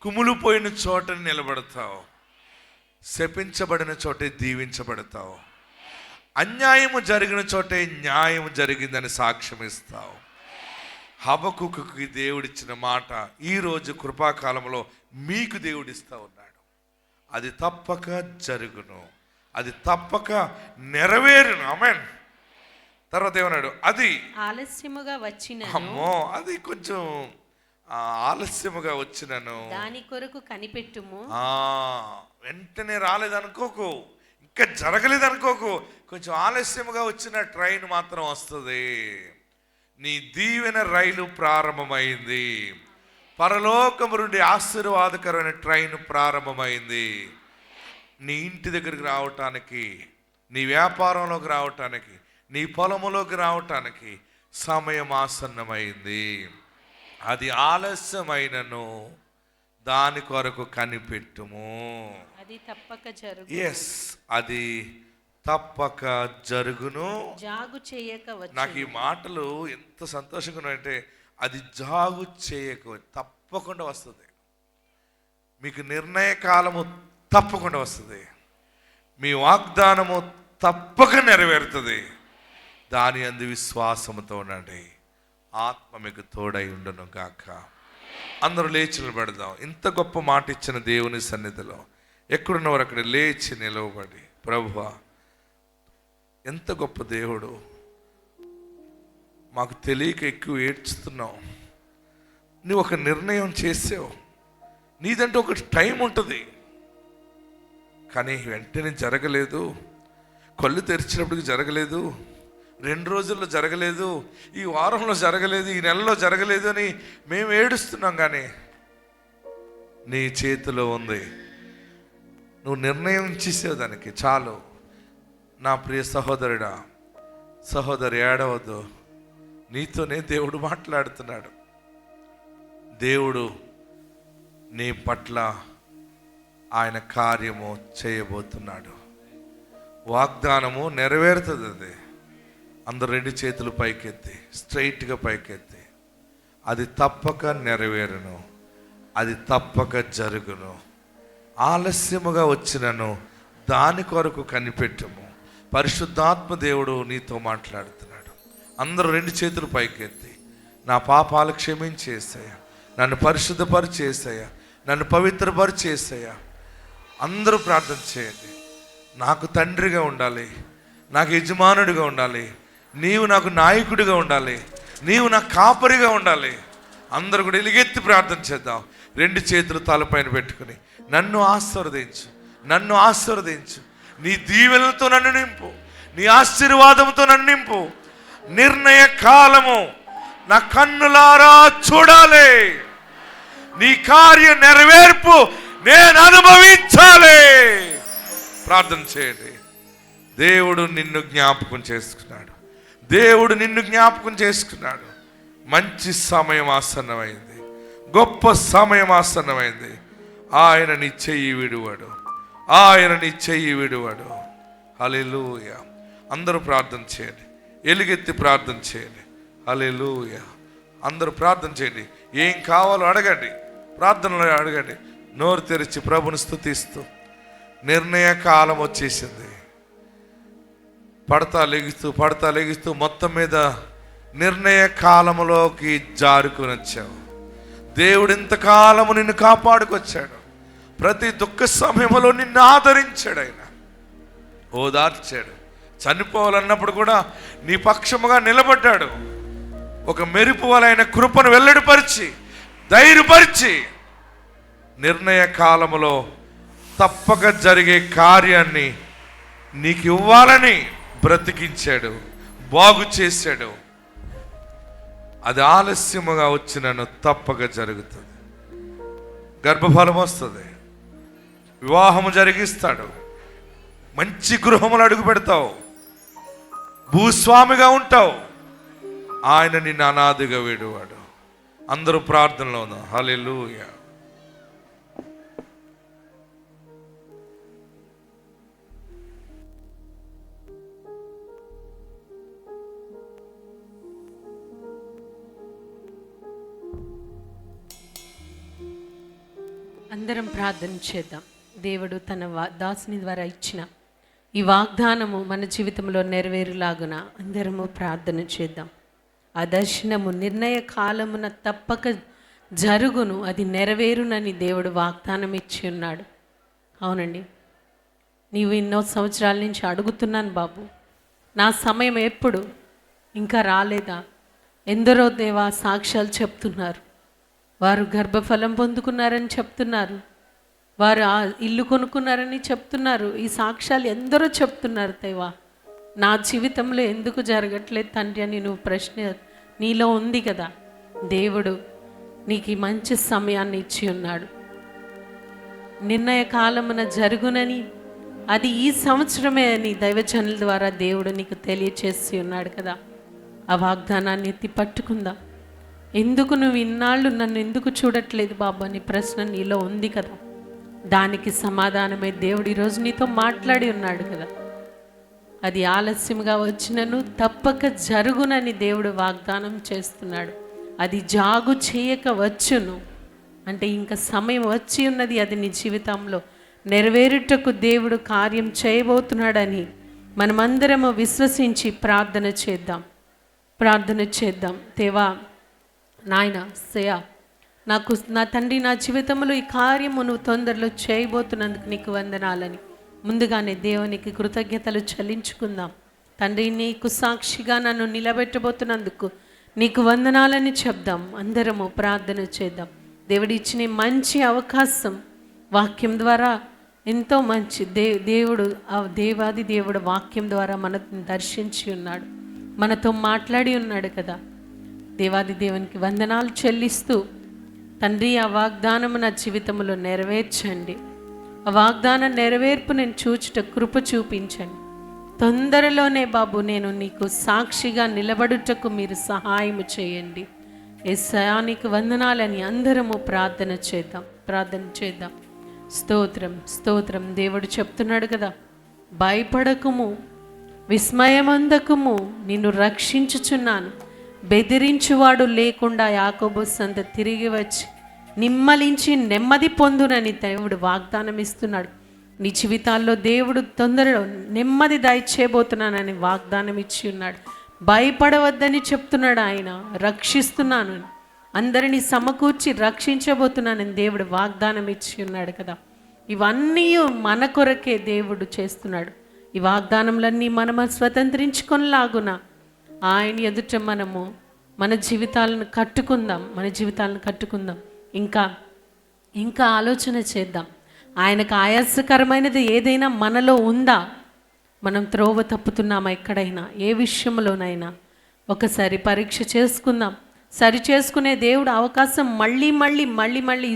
కుములిపోయిన చోట నిలబడతావు. శపించబడిన చోటే దీవించబడతావు. అన్యాయము జరిగిన చోటే న్యాయం జరిగిందని సాక్ష్యం ఇస్తావు. హబక్కుకి దేవుడిచ్చిన మాట ఈరోజు కృపాకాలంలో మీకు దేవుడిస్తా ఉన్నాడు. అది తప్పక జరుగును, అది తప్పక నెరవేరును. ఆమేన్. తర్వాత ఏమన్నాడు? అది ఆలస్యముగా వచ్చిన, అమ్మో అది కొంచెం ఆలస్యముగా వచ్చినను, దాని కొరకు కనిపెట్టుము. వెంటనే రాలేదనుకోకు, ఇంకా జరగలేదనుకోకు. కొంచెం ఆలస్యముగా వచ్చిన ట్రైన్ మాత్రం వస్తుంది. నీ దీవెన రైలు ప్రారంభమైంది. పరలోకము నుండి ఆశీర్వాదకరమైన ట్రైన్ ప్రారంభమైంది. నీ ఇంటి దగ్గరికి రావటానికి, నీ వ్యాపారంలోకి రావటానికి, నీ పొలములోకి రావటానికి, సమయం ఆసన్నమైంది, అది ఆలస్యమైనను దాని కొరకు కనిపెట్టుము. అది తప్పక జరుగు. ఎస్, అది తప్పక జరుగును. జాగు చేయక నాకు ఈ మాటలు ఎంత సంతోషంగా ఉన్నాయంటే, అది జాగు చేయక తప్పకుండా వస్తుంది. మీకు నిర్ణయ కాలము తప్పకుండా వస్తుంది. మీ వాగ్దానము తప్పక నెరవేరుతుంది. దాని అందు విశ్వాసముతో ఉండండి. ఆత్మ మీకు తోడై ఉండును గాక. అందరూ లేచి నిలబడదాం. ఇంత గొప్ప మాట ఇచ్చిన దేవుని సన్నిధిలో ఎక్కడున్నవారు అక్కడ లేచి నిలవబడి, ప్రభువా ఎంత గొప్ప దేవుడు, మాకు తెలియక ఎక్కువ ఏడ్చుతున్నావు. నువ్వు ఒక నిర్ణయం చేసావు, నీదంటే ఒక టైం ఉంటుంది, కానీ వెంటనే జరగలేదు. కళ్ళు తెరిచినప్పటికి జరగలేదు, 2 రోజుల్లో జరగలేదు, ఈ వారంలో జరగలేదు, ఈ నెలలో జరగలేదు అని మేము ఏడుస్తున్నాం. కానీ నీ చేతిలో ఉంది. నువ్వు నిర్ణయం చేసావు, దానికి చాలు. నా ప్రియ సహోదరుడా, సహోదరి, ఏడవద్దు. నీతోనే దేవుడు మాట్లాడుతున్నాడు. దేవుడు నీ పట్ల ఆయన కార్యము చేయబోతున్నాడు. వాగ్దానము నెరవేరుతుంది. అది అందరు 2 చేతులు పైకెత్తి, స్ట్రైట్గా పైకెత్తి, అది తప్పక నెరవేరును, అది తప్పక జరుగును. ఆలస్యముగా వచ్చినను దాని కొరకు కనిపెట్టుము. పరిశుద్ధాత్మ దేవుడు నీతో మాట్లాడుతున్నాడు. అందరూ 2 చేతులు పైకెత్తి, నా పాపాలు క్షమించేసాయా, నన్ను పరిశుద్ధపరిచేసాయా, నన్ను పవిత్రపరిచేసాయా. అందరూ ప్రార్థన చేయండి. నాకు తండ్రిగా ఉండాలి, నాకు యజమానుడిగా ఉండాలి, నీవు నాకు నాయకుడిగా ఉండాలి, నీవు నా కాపరిగా ఉండాలి. అందరూ కూడా ఎలుగెత్తి ప్రార్థన చేద్దాం. 2 చేతులు తలపైన పెట్టుకుని, నన్ను ఆశీర్వదించు, నన్ను ఆశీర్వదించు, నీ దీవెనలతో నన్ను నింపు, నీ ఆశీర్వాదంతో నన్ను నింపు. నిర్ణయ కాలము నా కన్నులారా చూడాలి, నీ కార్య నెరవేర్పు నేను అనుభవించాలి. ప్రార్థన చేయండి. దేవుడు నిన్ను జ్ఞాపకం చేసుకున్నాడు. దేవుడు నిన్ను జ్ఞాపకం చేసుకున్నాడు. మంచి సమయం ఆసన్నమైంది, గొప్ప సమయం ఆసన్నమైంది. ఆయన నీ చెయ్యి విడువాడు, ఆయన నీ చెయ్యి విడువాడు. హల్లెలూయా. అందరూ ప్రార్థన చేయండి, ఎలుగెత్తి ప్రార్థన చేయండి. హల్లెలూయా. అందరూ ప్రార్థన చేయండి. ఏం కావాలో అడగండి, ప్రార్థనలో అడగండి. నోరు తెరిచి ప్రభుని స్తుతిస్తూ. నిర్ణయ కాలం వచ్చేసింది. పడతా లెగిస్తూ మొత్తం మీద నిర్ణయ కాలంలోకి జారుకుని వచ్చావు. దేవుడు ఇంతకాలము నిన్ను కాపాడుకొచ్చాడు. ప్రతి దుఃఖ సమయంలో నిన్ను ఆదరించాడు, ఆయన ఓదార్చాడు. చనిపోవాలన్నప్పుడు కూడా నీ పక్షముగా నిలబడ్డాడు. ఒక మెరుపు వలైన కృపను వెల్లడిపరిచి, ధైర్యపరిచి, నిర్ణయ కాలములో తప్పక జరిగే కార్యాన్ని నీకు ఇవ్వాలని బ్రతికించాడు, బాగు చేశాడు. అది ఆలస్యముగా వచ్చినను తప్పక జరుగుతుంది. గర్భఫలం వస్తుంది, వివాహము జరిగిస్తాడు, మంచి గృహములు అడుగు పెడతావు, భూస్వామిగా ఉంటావు. ఆయన నిన్ను అనాదిగా వీడువాడు. అందరూ ప్రార్థనలో ఉందాం. హల్లెలూయా. అందరం ప్రార్థన చేద్దాం. దేవుడు తన దాసుని ద్వారా ఇచ్చిన ఈ వాగ్దానము మన జీవితంలో నెరవేరులాగున అందరము ప్రార్థన చేద్దాం. ఆ దర్శనము నిర్ణయ కాలమున తప్పక జరుగును, అది నెరవేరునని దేవుడు వాగ్దానం ఇచ్చి ఉన్నాడు. అవునండి, నీవు ఎన్నో సంవత్సరాల నుంచి అడుగుతున్నాను బాబు, నా సమయం ఎప్పుడు, ఇంకా రాలేదా? ఎందరో దేవా సాక్ష్యాలు చెప్తున్నారు. వారు గర్భఫలం పొందుకున్నారని చెప్తున్నారు, వారు ఆ ఇల్లు కొనుక్కున్నారని చెప్తున్నారు. ఈ సాక్ష్యాలు ఎందరో చెప్తున్నారు. దేవా, నా జీవితంలో ఎందుకు జరగట్లేదు తండ్రి అని నువ్వు ప్రశ్న నీలో ఉంది కదా. దేవుడు నీకు ఈ మంచి సమయాన్ని ఇచ్చి ఉన్నాడు. నిర్ణయ కాలమున జరుగునని, అది ఈ సంవత్సరమే అని దైవజనుల ద్వారా దేవుడు నీకు తెలియచేసి ఉన్నాడు కదా. ఆ వాగ్దానాన్ని ఎత్తి పట్టుకుందాం. ఎందుకు నువ్వు ఇన్నాళ్ళు నన్ను ఎందుకు చూడట్లేదు బాబు అని ప్రశ్న నీలో ఉంది కదా. దానికి సమాధానమే దేవుడు ఈరోజు నీతో మాట్లాడి ఉన్నాడు కదా. అది ఆలస్యంగా వచ్చినను తప్పక జరుగునని దేవుడు వాగ్దానం చేస్తున్నాడు. అది జాగు చేయక వచ్చును అంటే ఇంకా సమయం వచ్చి ఉన్నది, అది నీ జీవితంలో నెరవేరుటకు దేవుడు కార్యం చేయబోతున్నాడని మనమందరము విశ్వసించి ప్రార్థన చేద్దాం. దేవా నాయన సయా నాకు నా తండ్రి, నా జీవితంలో ఈ కార్యము నువ్వు తొందరలో చేయబోతున్నందుకు నీకు వందనాలని ముందుగానే దేవునికి కృతజ్ఞతలు చెల్లించుకుందాం. తండ్రి, నీకు సాక్షిగా నన్ను నిలబెట్టబోతున్నందుకు నీకు వందనాలని చెప్దాం. అందరము ప్రార్థన చేద్దాం. దేవుడు ఇచ్చిన మంచి అవకాశం, వాక్యం ద్వారా ఎంతో మంచి దేవుడు ఆ దేవాది దేవుడు వాక్యం ద్వారా మనల్ని దర్శించి ఉన్నాడు, మనతో మాట్లాడి ఉన్నాడు కదా. దేవాది దేవునికి వందనాలు చెల్లిస్తూ తండ్రి, ఆ వాగ్దానము నా జీవితంలో నెరవేర్చండి. ఆ వాగ్దానం నెరవేర్పు నేను చూచుట కృప చూపించండి. తొందరలోనే బాబు నేను నీకు సాక్షిగా నిలబడుటకు మీరు సహాయం చేయండి. యేసయ్యా నీకు వందనాలని అందరము ప్రార్థన చేద్దాం. స్తోత్రం. దేవుడు చెప్తున్నాడు కదా, భయపడకుము, విస్మయమందకుము, నిన్ను రక్షించుచున్నాను. బెదిరించువాడు లేకుండా యాకోబు సంత తిరిగి వచ్చి నిమ్మలించి నెమ్మది పొందునని దేవుడు వాగ్దానం ఇస్తున్నాడు. నీ జీవితాల్లో దేవుడు తొందరలో నెమ్మది దయచేయబోతున్నానని వాగ్దానం ఇచ్చి ఉన్నాడు. భయపడవద్దని చెప్తున్నాడు ఆయన. రక్షిస్తున్నాను, అందరినీ సమకూర్చి రక్షించబోతున్నానని దేవుడు వాగ్దానం ఇచ్చి ఉన్నాడు కదా. ఇవన్నీ మన కొరకే దేవుడు చేస్తున్నాడు. ఈ వాగ్దానములన్నీ మనము స్వతంత్రించుకొనిలాగున ఆయన ఎదుట మనము మన జీవితాలను కట్టుకుందాం. ఇంకా ఆలోచన చేద్దాం. ఆయనకు ఆయాసకరమైనది ఏదైనా మనలో ఉందా? మనం త్రోవ తప్పుతున్నామా? ఎక్కడైనా ఏ విషయంలోనైనా ఒకసారి పరీక్ష చేసుకుందాం. సరి చేసుకునే దేవుడు అవకాశం మళ్ళీ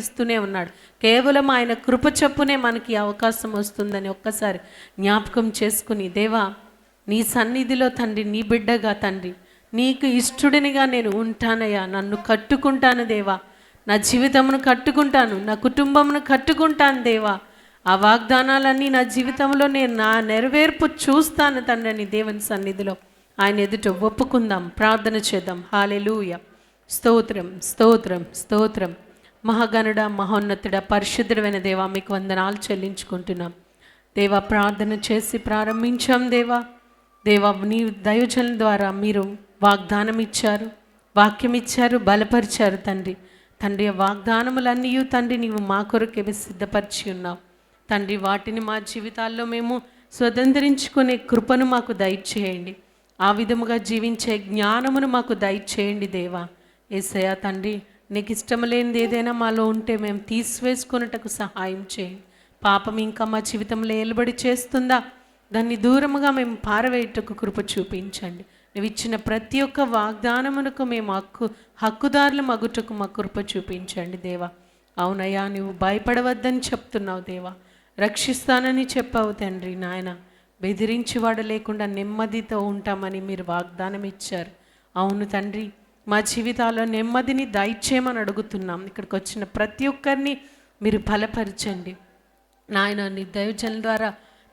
ఇస్తూనే ఉన్నాడు. కేవలం ఆయన కృప చొప్పునే మనకి అవకాశం వస్తుందని ఒక్కసారి జ్ఞాపకం చేసుకుని, దేవా నీ సన్నిధిలో తండ్రి, నీ బిడ్డగా తండ్రి, నీకు ఇష్టడినిగా నేను ఉంటానయ్యా. నన్ను కట్టుకుంటాను దేవా, నా జీవితమును కట్టుకుంటాను, నా కుటుంబమును కట్టుకుంటాను దేవా. ఆ వాగ్దానాలన్నీ నా జీవితంలో నేను నా నెరవేర్పు చూస్తాను తండ్రి అని దేవుని సన్నిధిలో ఆయన ఎదుట ఒప్పుకుందాం, ప్రార్థన చేద్దాం. హల్లెలూయా. స్తోత్రం. మహాగణుడ, మహోన్నతుడ, పరిశుద్ధుడైన దేవా మీకు వందనాలు చెల్లించుకుంటున్నాం దేవా. ప్రార్థన చేసి ప్రారంభించాం దేవా. నీ దైవజనుల ద్వారా మీరు వాగ్దానం ఇచ్చారు, వాక్యం ఇచ్చారు, బలపరిచారు తండ్రి. ఆ వాగ్దానములన్నీ తండ్రి నీవు మా కొరకే సిద్ధపరిచి ఉన్నావు తండ్రి. వాటిని మా జీవితాల్లో మేము స్వతంత్రించుకునే కృపను మాకు దయచేయండి. ఆ విధముగా జీవించే జ్ఞానమును మాకు దయచేయండి దేవా. యేసయ్యా తండ్రి, నీకు ఇష్టం లేనిది ఏదైనా మాలో ఉంటే మేము తీసివేసుకున్నటకు సహాయం చేయండి. పాపం ఇంకా మా జీవితంలో ఏలుబడి చేస్తుందా? దాన్ని దూరముగా మేము పారవేయటకు కృప చూపించండి. నువ్వు ఇచ్చిన ప్రతి ఒక్క వాగ్దానమునకు మేము హక్కుదారులు మగుటకు మా కృప చూపించండి దేవా. అవునయ్యా, నువ్వు భయపడవద్దని చెప్తున్నావు దేవా. రక్షిస్తానని చెప్పావు తండ్రి. నాయన, బెదిరించేవాడు లేకుండా నెమ్మదితో ఉంటామని మీరు వాగ్దానం ఇచ్చారు. అవును తండ్రి, మా జీవితాల్లో నెమ్మదిని దయచేయమని అడుగుతున్నాం. ఇక్కడికి వచ్చిన ప్రతి ఒక్కరిని మీరు బలపరచండి నాయన. నీ దైవజనుల ద్వారా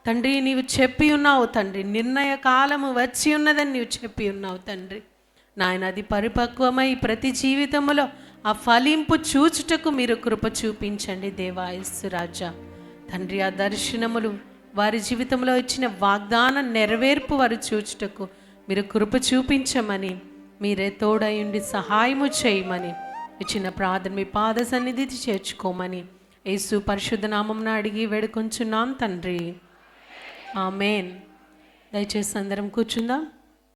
తండ్రి నీవు చెప్పి ఉన్నావు తండ్రి, నిర్ణయ కాలము వచ్చి ఉన్నదని నీవు చెప్పి ఉన్నావు తండ్రి. నాయన, అది పరిపక్వమై ప్రతి జీవితంలో ఆ ఫలింపు చూచుటకు మీరు కృప చూపించండి దేవా. యేసు రాజా తండ్రి, ఆ దర్శనములు వారి జీవితంలో ఇచ్చిన వాగ్దాన నెరవేర్పు వారు చూచుటకు మీరు కృప చూపించమని, మీరే తోడయుండి సహాయము చేయమని, ఇచ్చిన ప్రార్థన మీ పాద సన్నిధి చేర్చుకోమని యేసు పరిశుద్ధ నామమున అడిగి వేడుకొంచున్నాం తండ్రి. ఆమేన్. దయచేసి అందరం కూర్చుందాం.